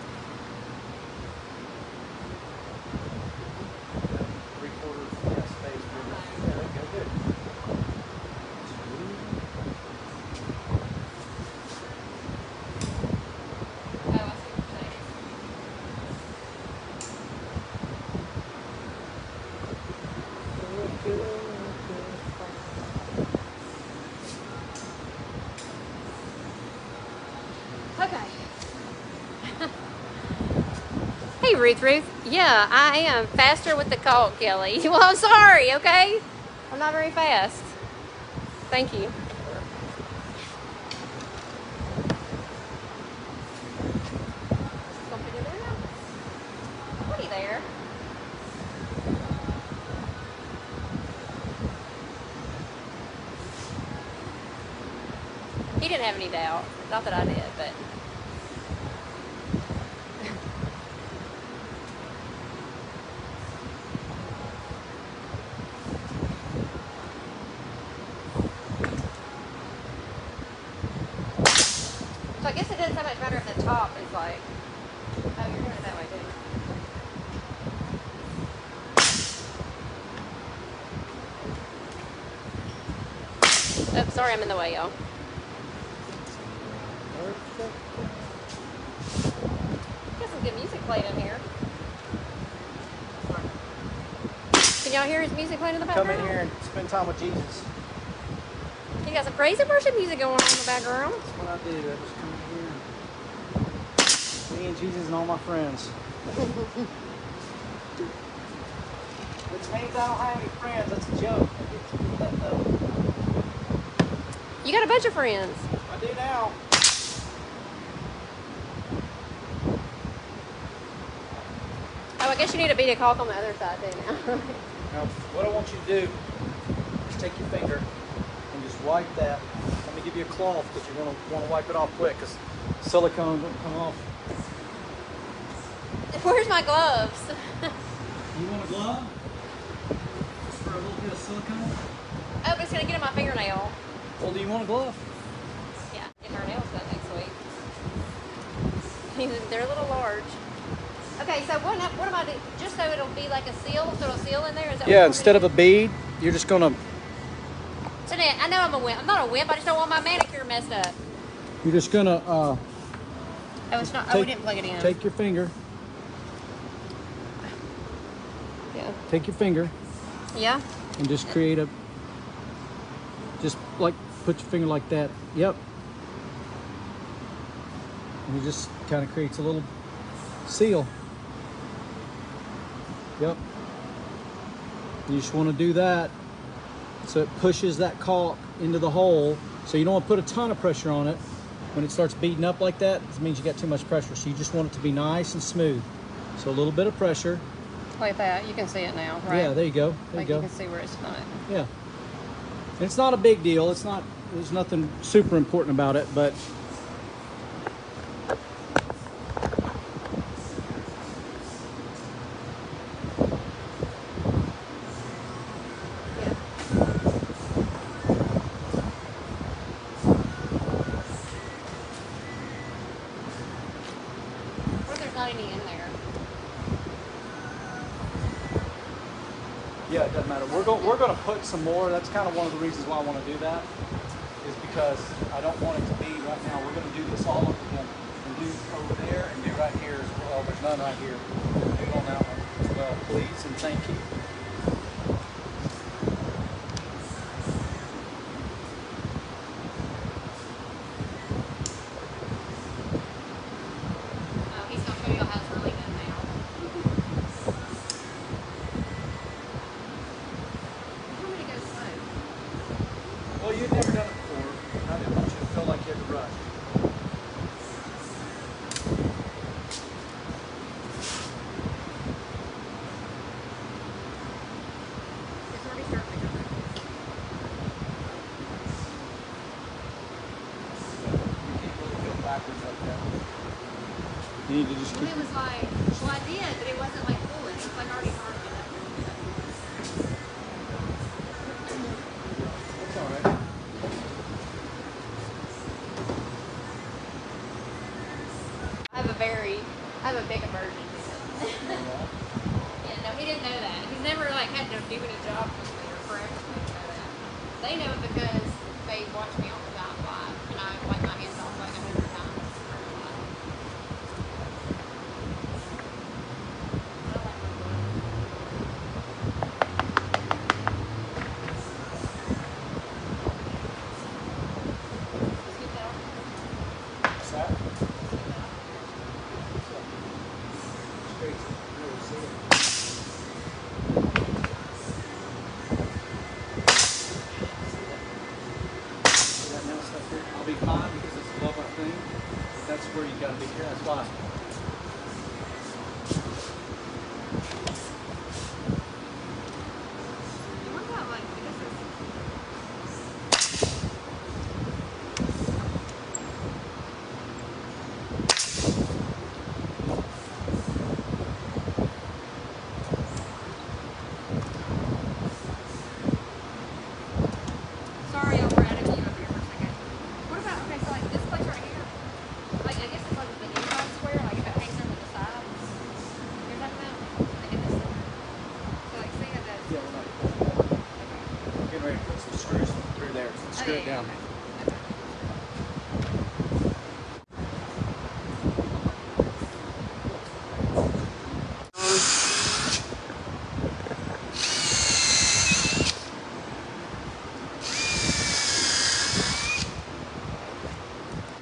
3/4 space. Yeah, okay, good. Oh, I see what you're saying. Okay. Hey, Ruth. Yeah, I am faster with the caulk, Kelly. Well, I'm sorry, okay? I'm not very fast. Thank you. Something in there now? What are you there? He didn't have any doubt. Not that I did, but. So I guess it doesn't so much matter if the top is like. Oh, you're doing it that way too. Oh, sorry, I'm in the way, y'all. Got some good music playing in here. Can y'all hear his music playing in the Come background? in here and spend time with Jesus. You got some praise and worship music going on in the background. That's what I do. I just come in here. Me and Jesus and all my friends. Which means I don't have any friends. That's a joke. I get to do that though. You got a bunch of friends. I do now. Oh, I guess you need a bead of caulk on the other side too now. Now, what I want you to do is take your finger and just wipe that. Let me give you a cloth because you're going to want to wipe it off quick because silicone won't come off. Where's my gloves? You want a glove? Just for a little bit of silicone? Oh, but it's gonna get in my fingernail. Well, do you want a glove? Yeah, getting our nails done next week. They're a little large. Okay, so what am I doing? Just so it'll be like a seal, so it'll seal in there? Is that Yeah, instead of a bead, you're just gonna... So now, I know I'm a wimp. I'm not a wimp, I just don't want my manicure messed up. You're just gonna... Oh, it's not, oh, we didn't plug it in. Take your finger. Yeah. Take your finger. Yeah? And just create a... Just like, put your finger like that. Yep. And it just kind of creates a little seal. Yep. You just want to do that so it pushes that caulk into the hole. So you don't want to put a ton of pressure on it. When it starts beating up like that, it means you got too much pressure. So you just want it to be nice and smooth. So a little bit of pressure. Like that. You can see it now, right? Yeah, there you go. There like you go. You can see where it's not. Yeah. And it's not a big deal. It's not, there's nothing super important about it, but Not any in there. yeah, it doesn't matter. We're going to put some more. That's kind of one of the reasons why I want to do that, is because I don't want it to be right now. We're going to do this all over again and do over there and do right here as well. There's none right here. Do it on that one as well, please, and thank you. He's going to show you how it's really done now. You want me to go slow? Well, you've never done it before. I didn't want you to feel like you had to rush. It's already starting to go. You can't really go backwards like that. You need to just Well, keep... it was like, well, I did, but it wasn't like pulling. It was like already hard to get up. That's all right. I have a big emergency. Yeah, no, he didn't know that. He's never like had to do any jobs with me or correct me to know that. They know it because they watch me all the time live, and I wipe my hands off like 100 times. What's that? Straight. Really see it. See that nail stuff here? I'll be fine because it's above our thing. That's where you gotta be here. That's why. What about like this? Sorry, we're out of view up here for a second. What about, okay, so like this place right here, like I guess it's like the inside square, like if it hangs over the side. You're talking about? Like in this center. So like see how that's, Yeah, we're not. okay. Getting ready to put some screws through there. Screw it down. Okay.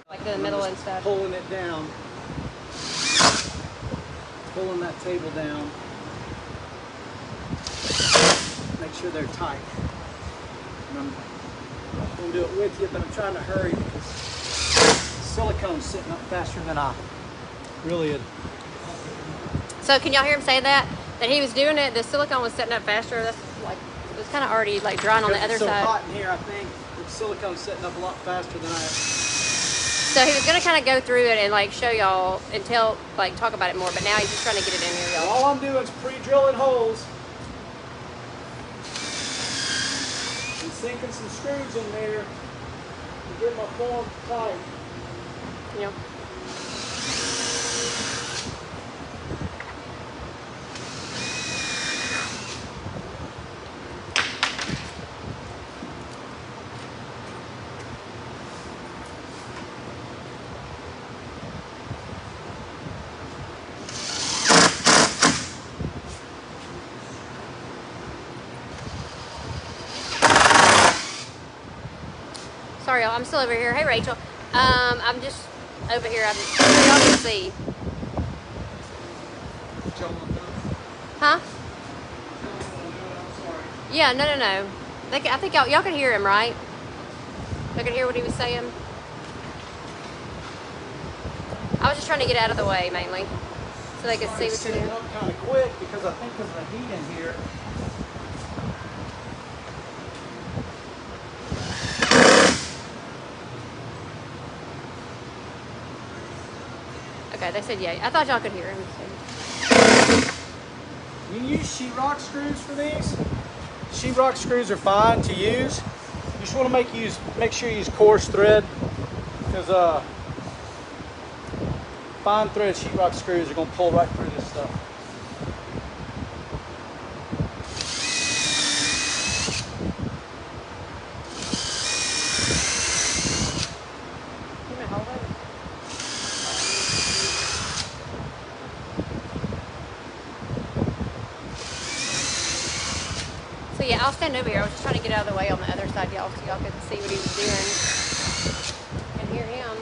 Like the middle and stuff. Pulling it down. Pulling that table down. Make sure they're tight. And I'm going to do it with you, but I'm trying to hurry because silicone's sitting up faster than I really had. So can y'all hear him say that? That he was doing it, the silicone was setting up faster. That's like, it was kind of already like drying on the other It's so side. hot in here, I think the silicone's setting up a lot faster than I So he was gonna kind of go through it and like show y'all and tell, like talk about it more, but now he's just trying to get it in here, y'all. All I'm doing is pre-drilling holes and sinking some screws in there to get my form tight. Yep. Sorry, y'all. I'm still over here. Hey, Rachel. I'm just over here. Y'all can see. Huh? Yeah. No. I think y'all could hear him, right? Y'all could hear what he was saying. I was just trying to get out of the way mainly, so they could see what you're doing. Up kind of quick because I think because of the heat in here. Okay, they said yeah. I thought y'all could hear him. You can use sheetrock screws for these. Sheetrock screws are fine to use. You just want to make sure you use coarse thread because fine thread sheetrock screws are going to pull right through this stuff. You may hold it. So yeah, I'll stand over here. I was just trying to get out of the way on the other side, y'all, so y'all could see what he was doing and hear him.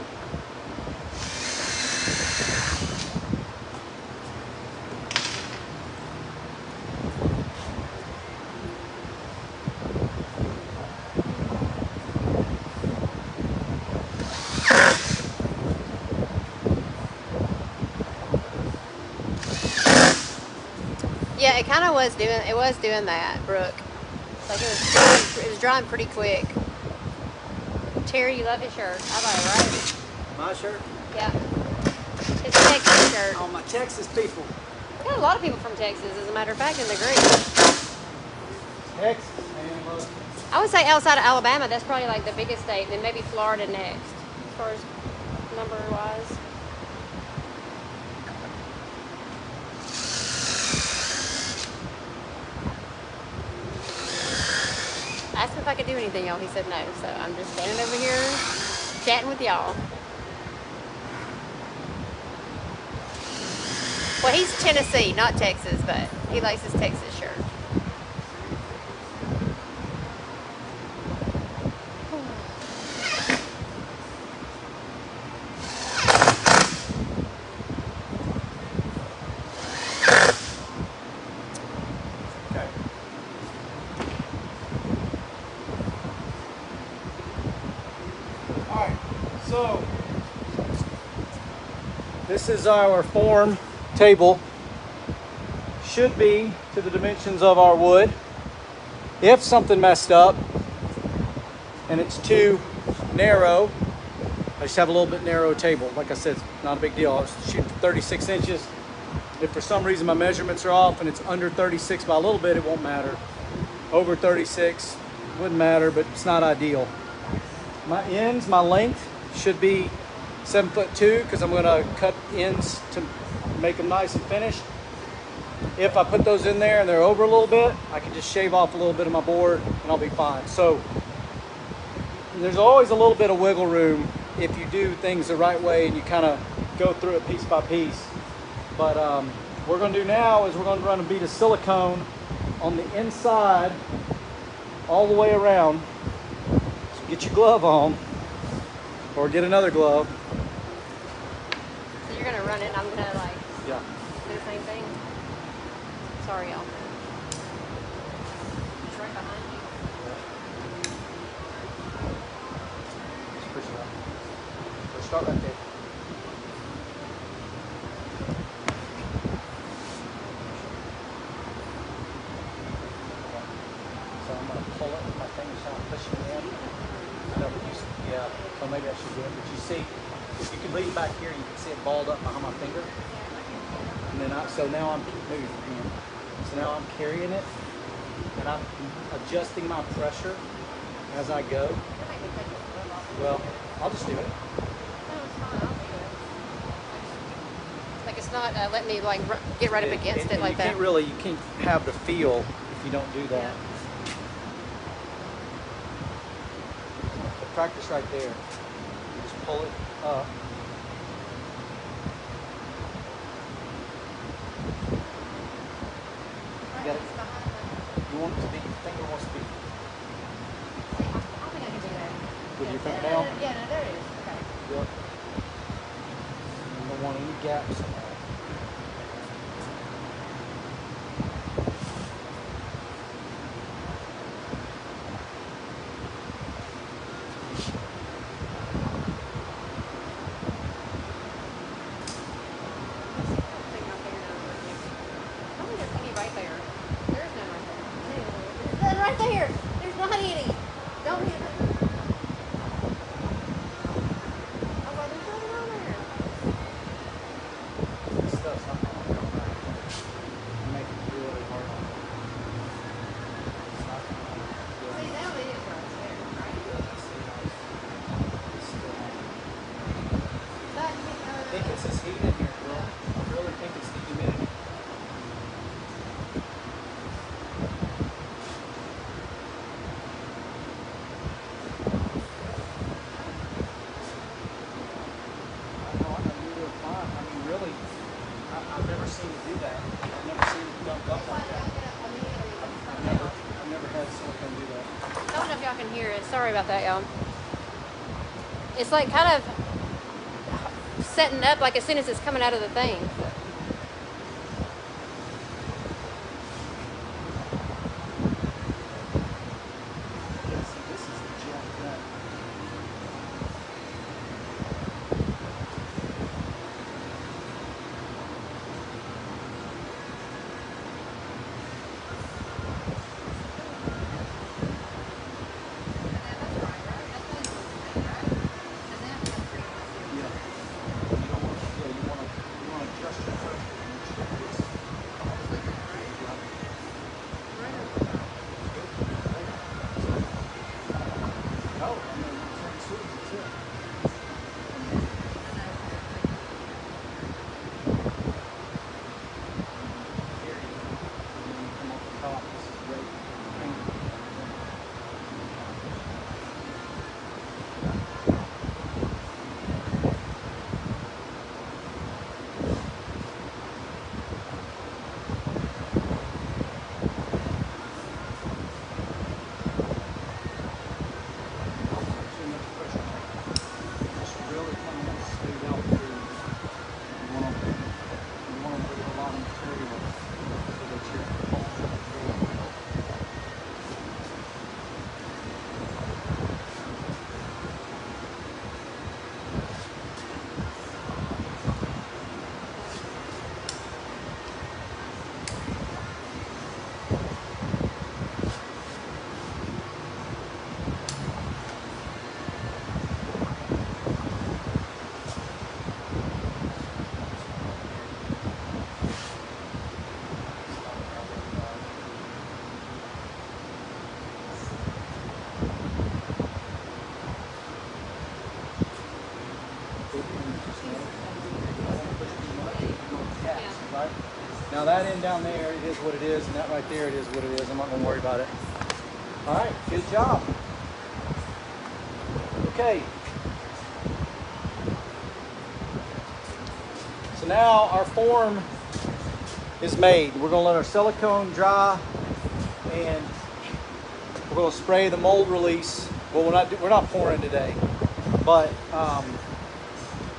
Yeah, it kind of was doing that, Brooke. Like it was drying pretty quick. Terry, you love his shirt. I thought it right. My shirt? Yeah. It's a Texas shirt. Oh, my Texas people. We got a lot of people from Texas, as a matter of fact, in the group. Texas, man, look. I would say outside of Alabama, that's probably like the biggest state, and then maybe Florida next, as far as number-wise. I asked him if I could do anything, y'all. He said no, so I'm just standing over here chatting with y'all. Well, he's Tennessee, not Texas, but he likes his Texas shirt. Okay. All right, so this is our form table. Should be to the dimensions of our wood. If something messed up and it's too narrow, I just have a little bit narrow table. Like I said, it's not a big deal. I was shooting for 36 inches. If for some reason my measurements are off and it's under 36 by a little bit, it won't matter. Over 36, wouldn't matter, but it's not ideal. My ends, my length should be 7'2" because I'm gonna cut ends to make them nice and finished. If I put those in there and they're over a little bit, I can just shave off a little bit of my board and I'll be fine. So there's always a little bit of wiggle room if you do things the right way and you kind of go through it piece by piece. But what we're going to do now is we're going to run a bead of silicone on the inside all the way around. So get your glove on or get another glove. So you're going to run it and I'm going to like Yeah. do the same thing? Sorry, y'all. It's right behind you. Just push it up. So start right there. So I'm going to pull it with my fingers, kind of pushing it in. I know, but yeah, so maybe I should do it. But you see, You can lean back here, you can see it balled up behind my finger. And then so now I'm moving your hand. So now I'm carrying it and I'm adjusting my pressure as I go. Well, I'll just do it. Like it's not letting me like get right up against it like that. You can't have the feel if you don't do that. Yeah. So practice right there. You just pull it up. You got it. You want it to be, your finger wants to be. I think I can do that. With your fingernail? Yeah, no, there it is. Okay. Yep. You don't want any gaps in that. Right there. There's not any. Don't hit it. Oh, well, there's nothing on there. This stuff's not going to come back. You make it really hard on it. It's not going to come See, now it is right there, right? It's still on. That, you know, I think it's this heat in here, girl. I really think it's the humidity. I've never seen it do that. I've never seen it dump up like that. I've never had silicone do that. I don't know if y'all can hear it. Sorry about that, y'all. It's like kind of setting up like as soon as it's coming out of the thing. This is jacked up. Right? Now that end down there, it is what it is, and that right there, it is what it is. I'm not going to worry about it. All right, good job. Okay. So now our form is made. We're going to let our silicone dry, and we're going to spray the mold release. Well, we're not pouring today, but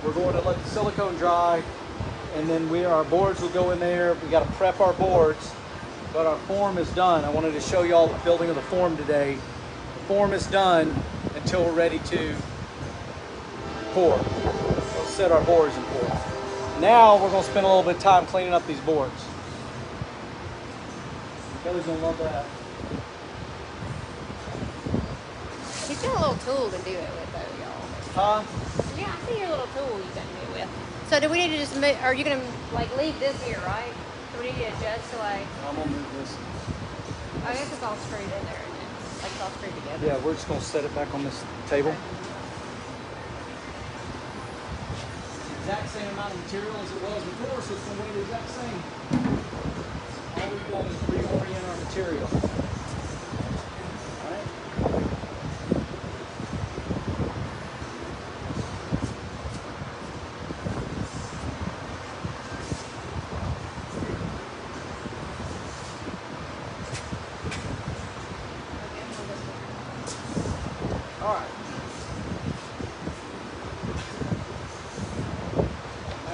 we're going to let the silicone dry. And then our boards will go in there. We got to prep our boards, but our form is done. I wanted to show you all the building of the form today. The form is done until we're ready to pour. We'll set our boards and pour. Now we're going to spend a little bit of time cleaning up these boards. Kelly's going to love that. He's got a little tool to do it with though, y'all. Huh? Yeah, I see your little tool you got to do it with. So do we need to just move, are you going to like leave this here, right? So we need to adjust to like, I'm gonna move this. I guess it's all screwed in there, isn't it? Like it's all screwed together. Yeah, we're just gonna set it back on this table. Okay. Exact same amount of material as it was before, so it's gonna weigh the exact same. All we've done is reorient our material. All right. All right.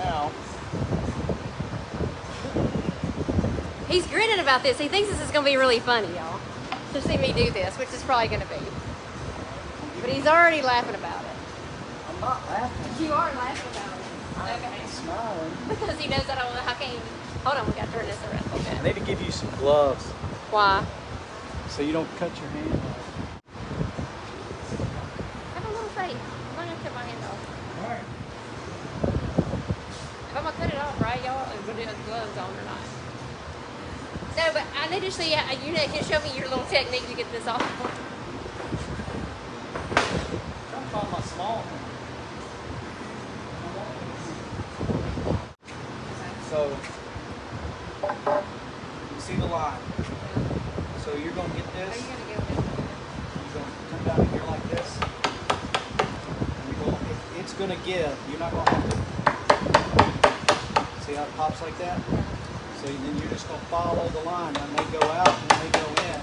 Now, He's grinning about this. He thinks this is going to be really funny, y'all. To see me do this, which is probably going to be. But he's already laughing about it. I'm not laughing. You are laughing about it. Okay. I'm smiling. Because he knows I don't know how can you. Hold on, we got to turn this around a little I bit. need to give you some gloves Why? so you don't cut your hand off. Have a little faith. I'm not going to cut my hand off. All right. If I'm going to cut it off, right, y'all, I'm going to do the gloves on or not. No, but I need to see, you know, you show me your little technique to get this off. I'm trying to find my small one. So, you see the line. So you're going to get Are this. you going to go with You're going to come down here like this. And you're going, it's going to give. You're not going to have to. See how it pops like that? So then you're just going to follow the line. It may go out and it may go in.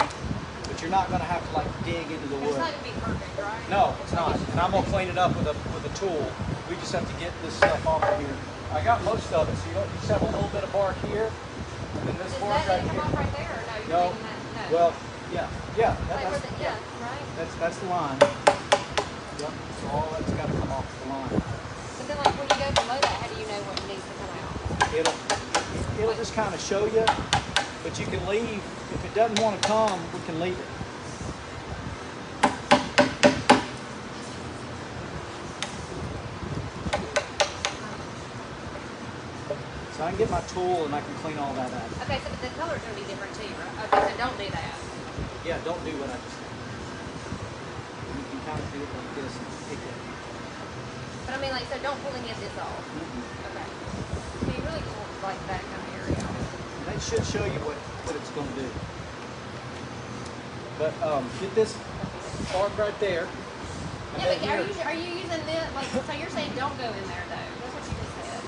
But you're not going to have to like dig into the It's wood. not going to be perfect, right? No, it's not. And I'm going to clean it up with a tool. We just have to get this stuff off of here. I got most of it, so you just have a little bit of bark here. And then this Does bark that right need to come here. off right there, or no? You're No. taking that? No. Well, yeah. Yeah. Like where the, yeah, right? That's the line. Yep. So all that's got to come off the line. But then, like, when you go below that, how do you know what needs to come out? It'll just kind of show you, but you can leave. If it doesn't want to come, we can leave it. So I can get my tool and I can clean all that out. Okay, so but the color's going to be different too, right? Okay, so don't do that. Yeah, don't do what I just did. You can kind of do it like this and pick it. But I mean, like, so don't pull any of this off. Okay. So you really want, like, that kind of area off. That should show you what it's going to do. But get this bark right there. And Yeah, but then are you using this, like, so you're saying don't go in there, though. That's what you just said.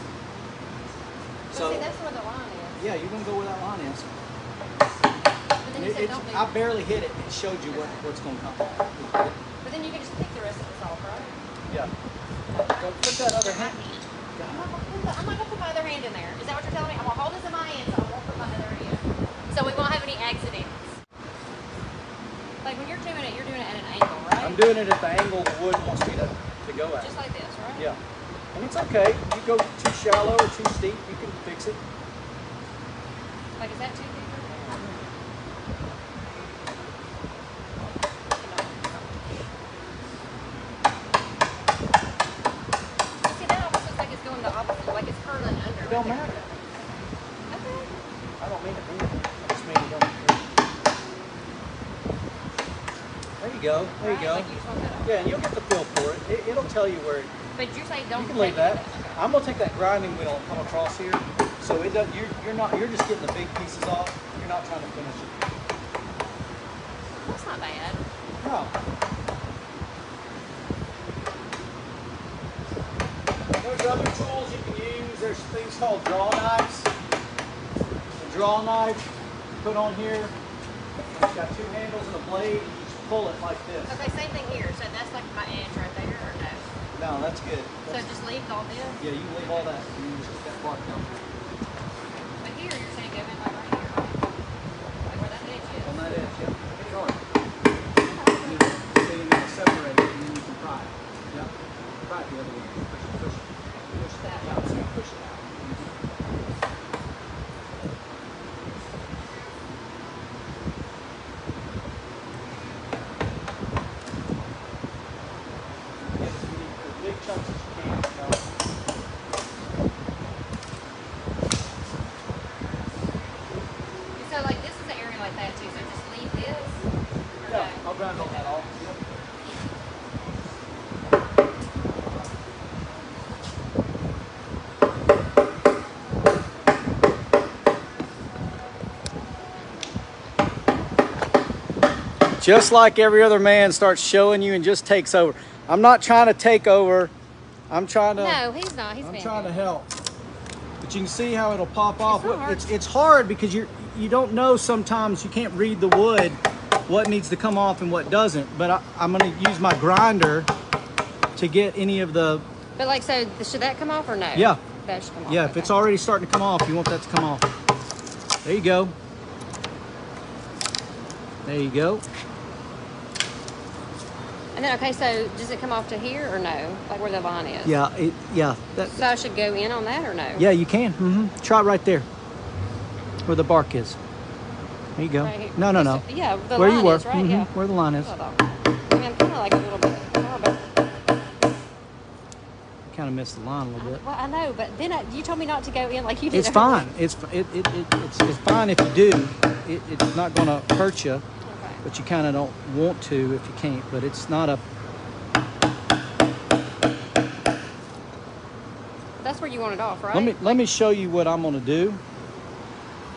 So- See, that's where the line is. Yeah, you're going to go where that line is. But then you said don't do I barely hit it. It showed you what's going to come. But then you can just pick the rest of this off, right? Yeah. Go put that other hand. I'm not gonna put my other hand in there. Is that what you're telling me? I'm gonna hold this in my hand, so I won't put my other hand. So we won't have any accidents. Like when you're doing it at an angle, right? I'm doing it at the angle the wood wants me to go at. Just like this, right? Yeah. And it's okay. You go too shallow or too steep, you can fix it. Like, is that too deep? See, that almost looks like it's going the opposite, like it's curling under. It don't right there. matter. Okay. I don't mean it weird. I just mean it don't matter. There you go. There you Right, go. like you just want that off. Yeah, and you'll get the feel for it. It'll tell you where. But you're saying don't You can take leave that. any of Okay. I'm gonna take that grinding wheel and come across here, so it does. You're just getting the big pieces off. You're not trying to finish it. That's not bad. No. There's other tools you can use. There's things called draw knives. The draw knife you put on here. It's got two handles and a blade. You just pull it like this. Okay, same thing here. So that's like my edge right there, or no? No, that's good. So just leave all this? Yeah, you can leave all that. And you just get that bark down. But here you're saying go in like right here, right? Like where that edge is. On that edge, yeah. Sure. And then you need to separate it, and then you can pry it. Yeah. Pry it the other way. Push that out. So you push it out. Get as many big chunks as you can. just like every other man starts showing you and just takes over. I'm not trying to take over. I'm trying to. No, he's not. I'm trying to help. But you can see how it'll pop off. Hard. It's hard because you don't know sometimes. You can't read the wood, what needs to come off and what doesn't. But I'm going to use my grinder to get any of the. But like, so should that come off or no? Yeah. That should come off. Yeah, okay. if it's already starting to come off, you want that to come off. There you go. There you go. And then, okay, so does it come off to here or no? Like where the vine is? Yeah, yeah. So I should go in on that or no? Yeah, you can. Try it right there, where the bark is. There you go. Right here. No. Yeah, the Where line you were. is, right? Yeah. Where the line is. I mean, I'm kind of like a little bit. Kind of missed the line a little bit. Well, I know, but then you told me not to go in like you did. It's fine. It's fine if you do. It's not going to hurt you, Okay. but you kind of don't want to if you can't. But it's not a. That's where you want it off, right? Let me show you what I'm going to do,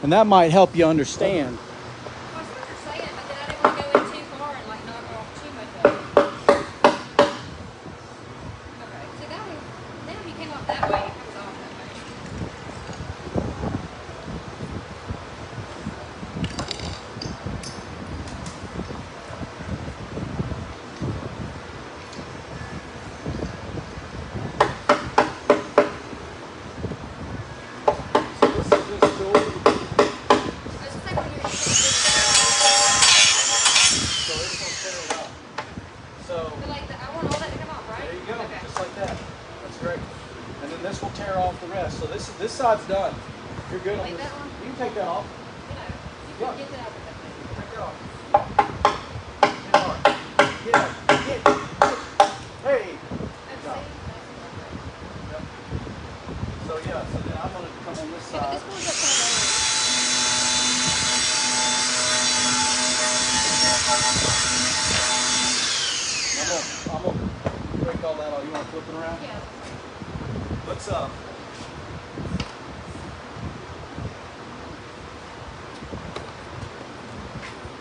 and that might help you understand. Well, I see what you're saying, but then I didn't want to go in too far and like knock off too much of it. Okay, so that one, then if you came up that way, it comes off that way. But like, I want all that to come off, right? There you go, Okay. just like that. That's great. And then this will tear off the rest. So this side's done. You're good on Leave this. that one? You can take that off. You know, you can get that out of that thing. Take that off. Get hard. Get. Hey. Let's job. see. Yep. So yeah. So then I'm gonna come on this Yeah, but side. this one's up kind of I'm gonna break all that off. You want to flip it around? yeah. Let's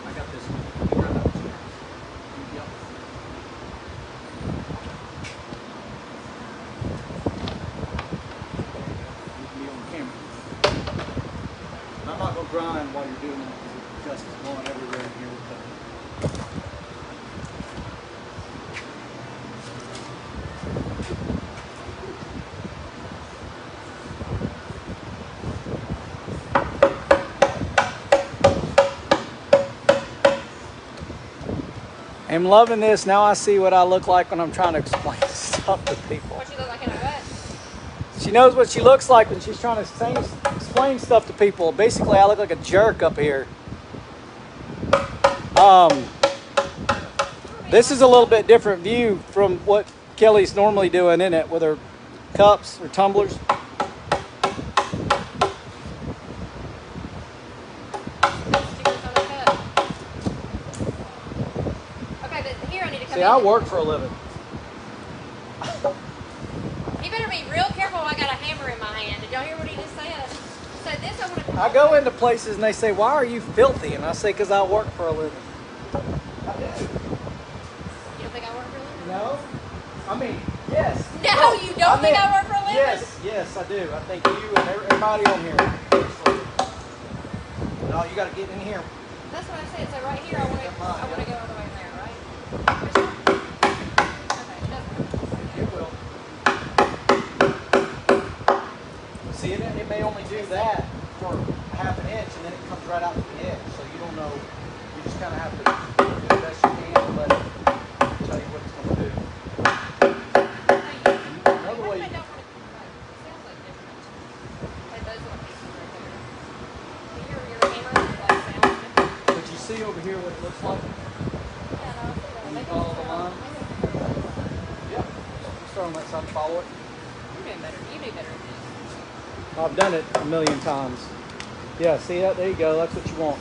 I got this one. You grab that one. Yep. You can be on camera. And I'm not gonna grind while you're doing that because it just is going everywhere in here with the. I'm loving this. Now I see what I look like when I'm trying to explain stuff to people. What you look like in a wet? She knows what she looks like when she's trying to explain stuff to people. Basically, I look like a jerk up here. This is a little bit different view from what Kelly's normally doing in it with her cups or tumblers. See, I work for a living. You better be real careful. I got a hammer in my hand. Did y'all hear what he just said? So this I want to. I go into places and they say, "Why are you filthy?" And I say, "Because I work for a living." I do. You don't think I work for a living? No. I mean, yes. No, you don't think I work for a living? Yes, I do. I think you and everybody on here. No, you got to get in here. That's what I said. So right here, I want to go all the way in there, right? It will. See, it may only do that for half an inch, and then it comes right out to the edge. So you don't know. You just kind of have to do the best you can and let it tell you what it's going to do. Another way. But you see over here what it looks like? When you follow the line? Yeah. You start on that side and follow it. You do better. You do better than this. I've done it a million times. Yeah, see that? There you go. That's what you want.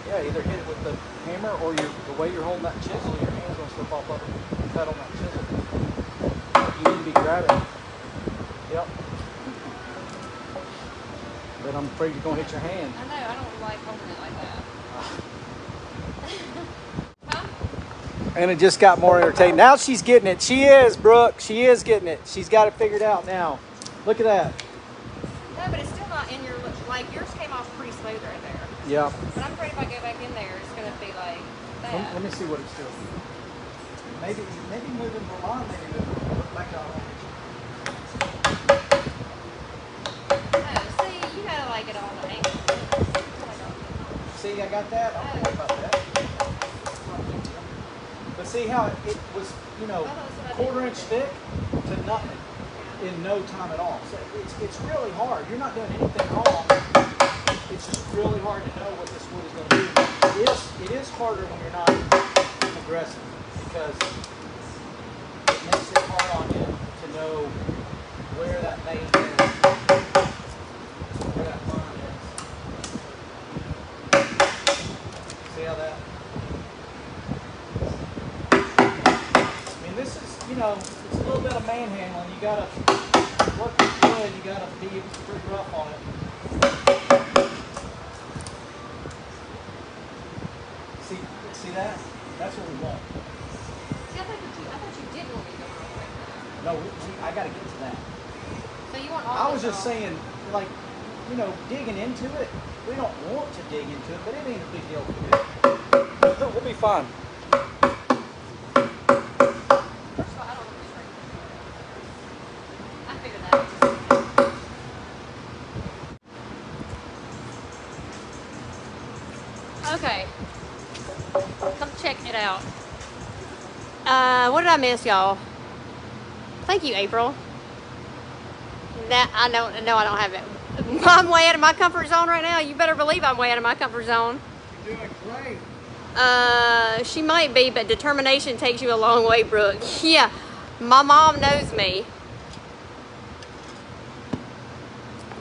Yeah, either hit it with the hammer or the way you're holding that chisel, your hand's gonna slip off of the cut on that chisel. You need to be grabbing. Yep. But I'm afraid you're gonna hit your hand. I know, I don't like holding it like that. Huh? And it just got more irritating. Now she's getting it. She is, Brooke. She is getting it. She's got it figured out now. Look at that. No, but it's still not in your, like yours came off pretty smooth right there. Yeah. But I'm afraid if I go back in there, it's going to be like that. Let me see what it's doing. Maybe moving the line, maybe moving back out. Oh, see, you got to like it all the angles. See, I got that. I don't know about that. But see how it was, you know, quarter-inch thick to nothing in no time at all. So it's really hard. You're not doing anything wrong. It's just really hard to know what this wood is going to do. It is harder when you're not aggressive because it makes it hard on you to know where that vein is, where that line is. See how that? I mean, this is, you know, it's a little bit of manhandling. You got to work with wood. You got to be pretty rough on it. See that? That's what we want. See, I thought you did want me to go real quick. No, I got to get to that. So you want all I was this just off? saying, like, you know, digging into it. We don't want to dig into it, but it ain't a big deal to do. We'll be fine. First of all, I don't know straight. I figured that out. Okay. Come check it out. What did I miss, y'all? Thank you, April. I know I don't have it. I'm way out of my comfort zone right now. You better believe I'm way out of my comfort zone. You're doing great. She might be, but determination takes you a long way, Brooke. Yeah, my mom knows me.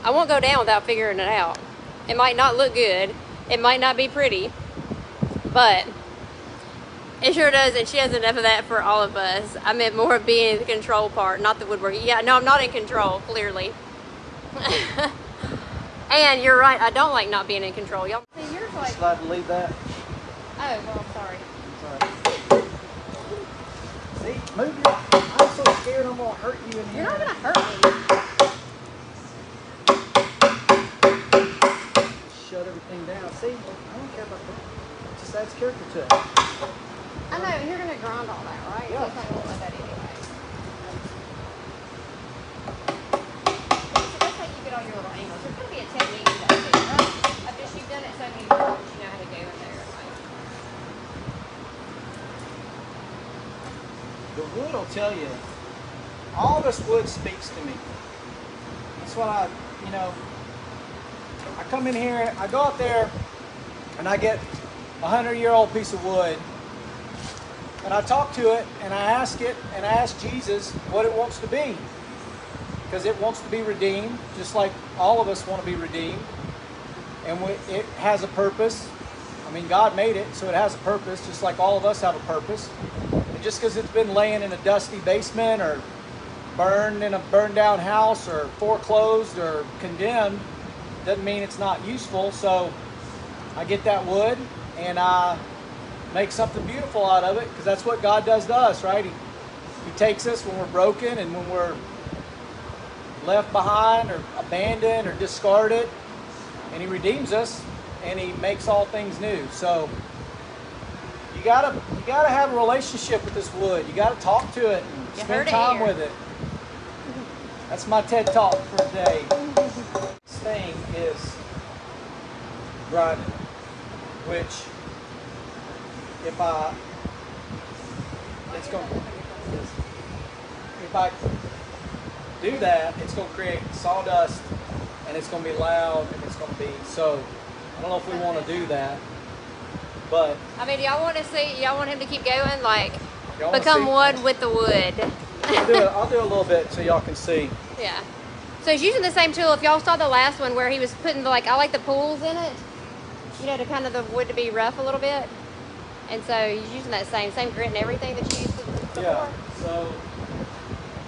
I won't go down without figuring it out. It might not look good. It might not be pretty, but it sure does, and she has enough of that for all of us. I meant more of being in the control part, not the woodworking. Yeah, no, I'm not in control, clearly. And you're right, I don't like not being in control. Y'all see, yours like... Slide to leave that. Oh, well, I'm sorry. See, move your... I'm so scared I'm going to hurt you in the You're not hand. going to hurt me. Shut everything down. See, I don't care about that. It just adds character to it. I know, you're going to grind all that, right? Yeah. So it's not going to look like that anyway. So that's how you get all your little angles. There's going to be a technique to that too, right? I've just, you've done it so many times, you know how to go in there. Like. The wood will tell you, all this wood speaks to me. That's what I come in here, I go out there, and I get a 100-year-old piece of wood, and I talk to it, and I ask it, and I ask Jesus what it wants to be. Because it wants to be redeemed, just like all of us want to be redeemed. And it has a purpose. I mean, God made it, so it has a purpose, just like all of us have a purpose. And just because it's been laying in a dusty basement, or burned in a burned down house, or foreclosed, or condemned, doesn't mean it's not useful. So I get that wood, and I make something beautiful out of it, because that's what God does to us, right? He takes us when we're broken and when we're left behind or abandoned or discarded, and He redeems us, and He makes all things new. So you gotta have a relationship with this wood. You gotta talk to it and spend time with it. That's my TED Talk for today. This thing is grinding, which if I do that, it's going to create sawdust, and it's going to be loud, and it's going to be, so I don't know if we want to do that, but I mean, y'all want to see, y'all want him to keep going, like, y'all become see? one with the wood. I'll do a little bit so y'all can see. Yeah. So he's using the same tool. If y'all saw the last one where he was putting the, like, I like the pools in it. you know, to kind of the wood to be rough a little bit. And so he's using that same grit and everything that you used before. Yeah. So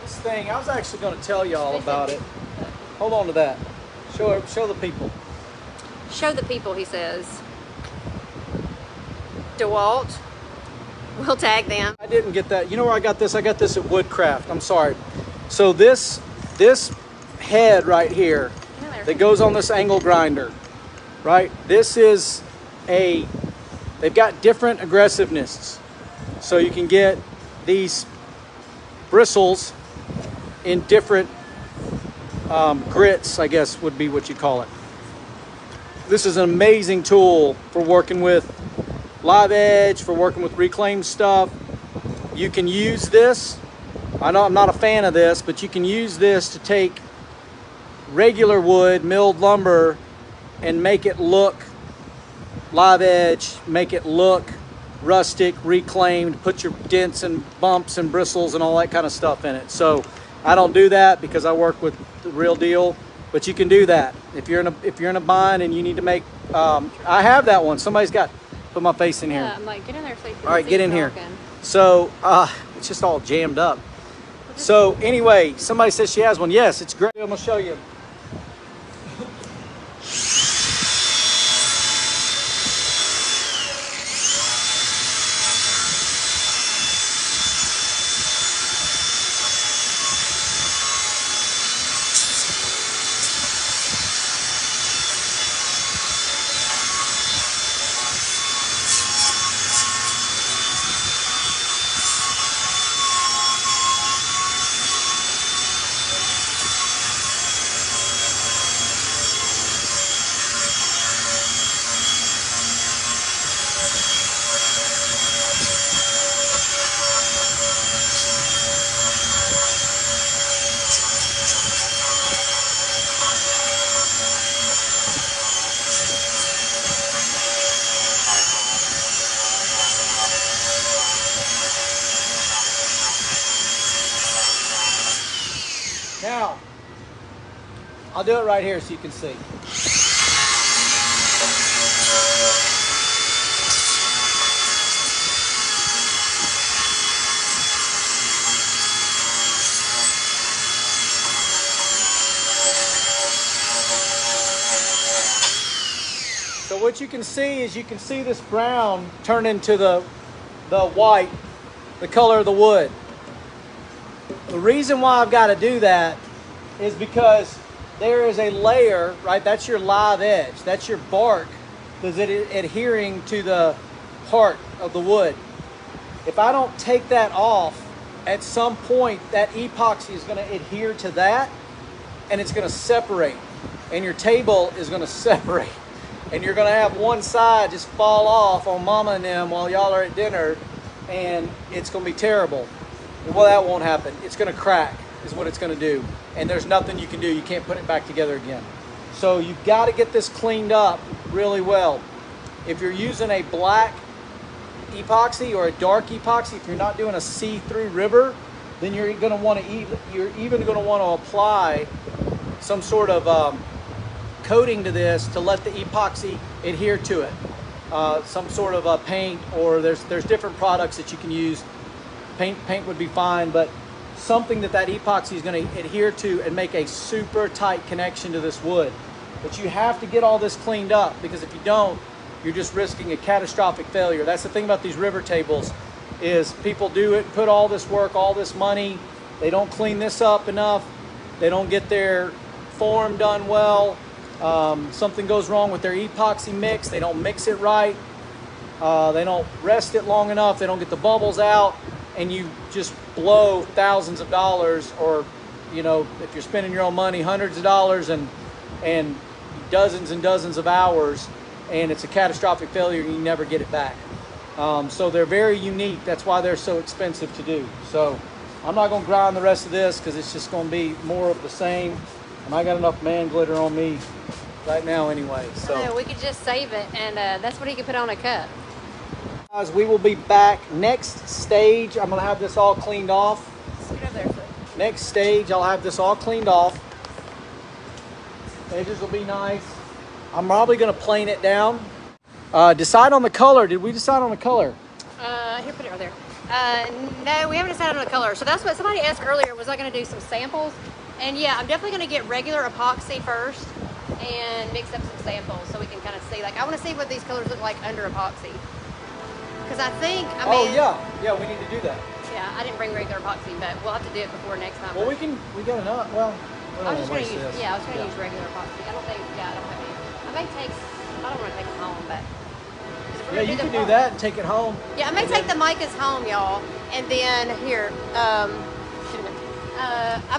this thing, I was actually going to tell y'all about it. Hold on to that. Show the people. Show the people, he says. DeWalt. We'll tag them. I didn't get that. You know where I got this? I got this at Woodcraft. I'm sorry. So this head right here that goes on this angle grinder, right? This is they've got different aggressiveness. So you can get these bristles in different grits, I guess would be what you call it. This is an amazing tool for working with live edge, for working with reclaimed stuff. You can use this. I know I'm not a fan of this, but you can use this to take regular wood, milled lumber, and make it look live edge, make it look rustic, reclaimed, put your dents and bumps and bristles and all that kind of stuff in it. So I don't do that because I work with the real deal, but you can do that. If you're in a bind and you need to make, I have that one. Somebody's got, put my face in here. Yeah, I'm like, get in there so you can all right, see get in here. talking. So it's just all jammed up. So anyway, somebody says she has one. Yes, it's great. I'm gonna show you. Now, I'll do it right here so you can see. So what you can see is you can see this brown turn into the white, the color of the wood. The reason why I've got to do that is because there is a layer, right? That's your live edge. That's your bark that's adhering to the heart of the wood. If I don't take that off, at some point that epoxy is going to adhere to that and it's going to separate. And your table is going to separate. And you're going to have one side just fall off on mama and them while y'all are at dinner, and it's going to be terrible. Well, that won't happen. It's going to crack is what it's going to do. And there's nothing you can do. You can't put it back together again. So you've got to get this cleaned up really well. If you're using a black epoxy or a dark epoxy, if you're not doing a see-through river, then you're going to want to you're even going to want to apply some sort of coating to this to let the epoxy adhere to it. Some sort of a paint, or there's different products that you can use. Paint would be fine, but something that epoxy is going to adhere to and make a super tight connection to this wood. But you have to get all this cleaned up, because if you don't, you're just risking a catastrophic failure. That's the thing about these river tables, is people do it, put all this work, all this money, they don't clean this up enough, they don't get their form done well, something goes wrong with their epoxy mix, they don't mix it right, they don't rest it long enough, they don't get the bubbles out, and you just blow thousands of dollars, or, you know, if you're spending your own money, hundreds of dollars and dozens and dozens of hours, and it's a catastrophic failure and you never get it back. So they're very unique. That's why they're so expensive to do. So I'm not going to grind the rest of this because it's just going to be more of the same. And I got enough man glitter on me right now anyway. So we could just save it, and that's what he could put on a cup. Guys, we will be back next stage. I'm going to have this all cleaned off. Scoot over there, so. Next stage, I'll have this all cleaned off. Edges will be nice. I'm probably going to plane it down. Decide on the color. Did we decide on the color? Here, put it right there. No, we haven't decided on the color. So that's what somebody asked earlier. Was I going to do some samples? And yeah, I'm definitely going to get regular epoxy first and mix up some samples so we can kind of see. Like, I want to see what these colors look like under epoxy. Because I think, I mean... Oh, yeah, we need to do that. Yeah, I didn't bring regular epoxy, but we'll have to do it before next time. Well, we got enough. Well, I was just going to use, I was going to use regular epoxy. I don't think, I don't have any. I may take, I don't want to take them home, but... Yeah, you can do that and take it home. Yeah, I may take the micas home, y'all, and then, here, I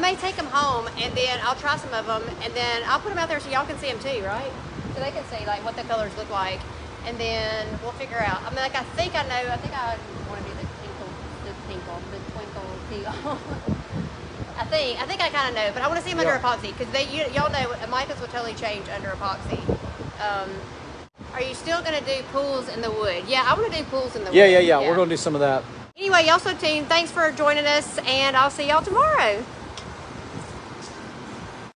may take them home, and then I'll try some of them, and then I'll put them out there so y'all can see them too, right? So they can see, like, what the colors look like, and then we'll figure out. I mean, like, I think I know, I think I want to do the twinkle, I think I kind of know, but I want to see them under epoxy, because y'all know, micas will totally change under epoxy. Are you still going to do pools in the wood? Yeah, I want to do pools in the wood. Yeah. We're going to do some of that. Anyway, y'all so tuned. Thanks for joining us, and I'll see y'all tomorrow.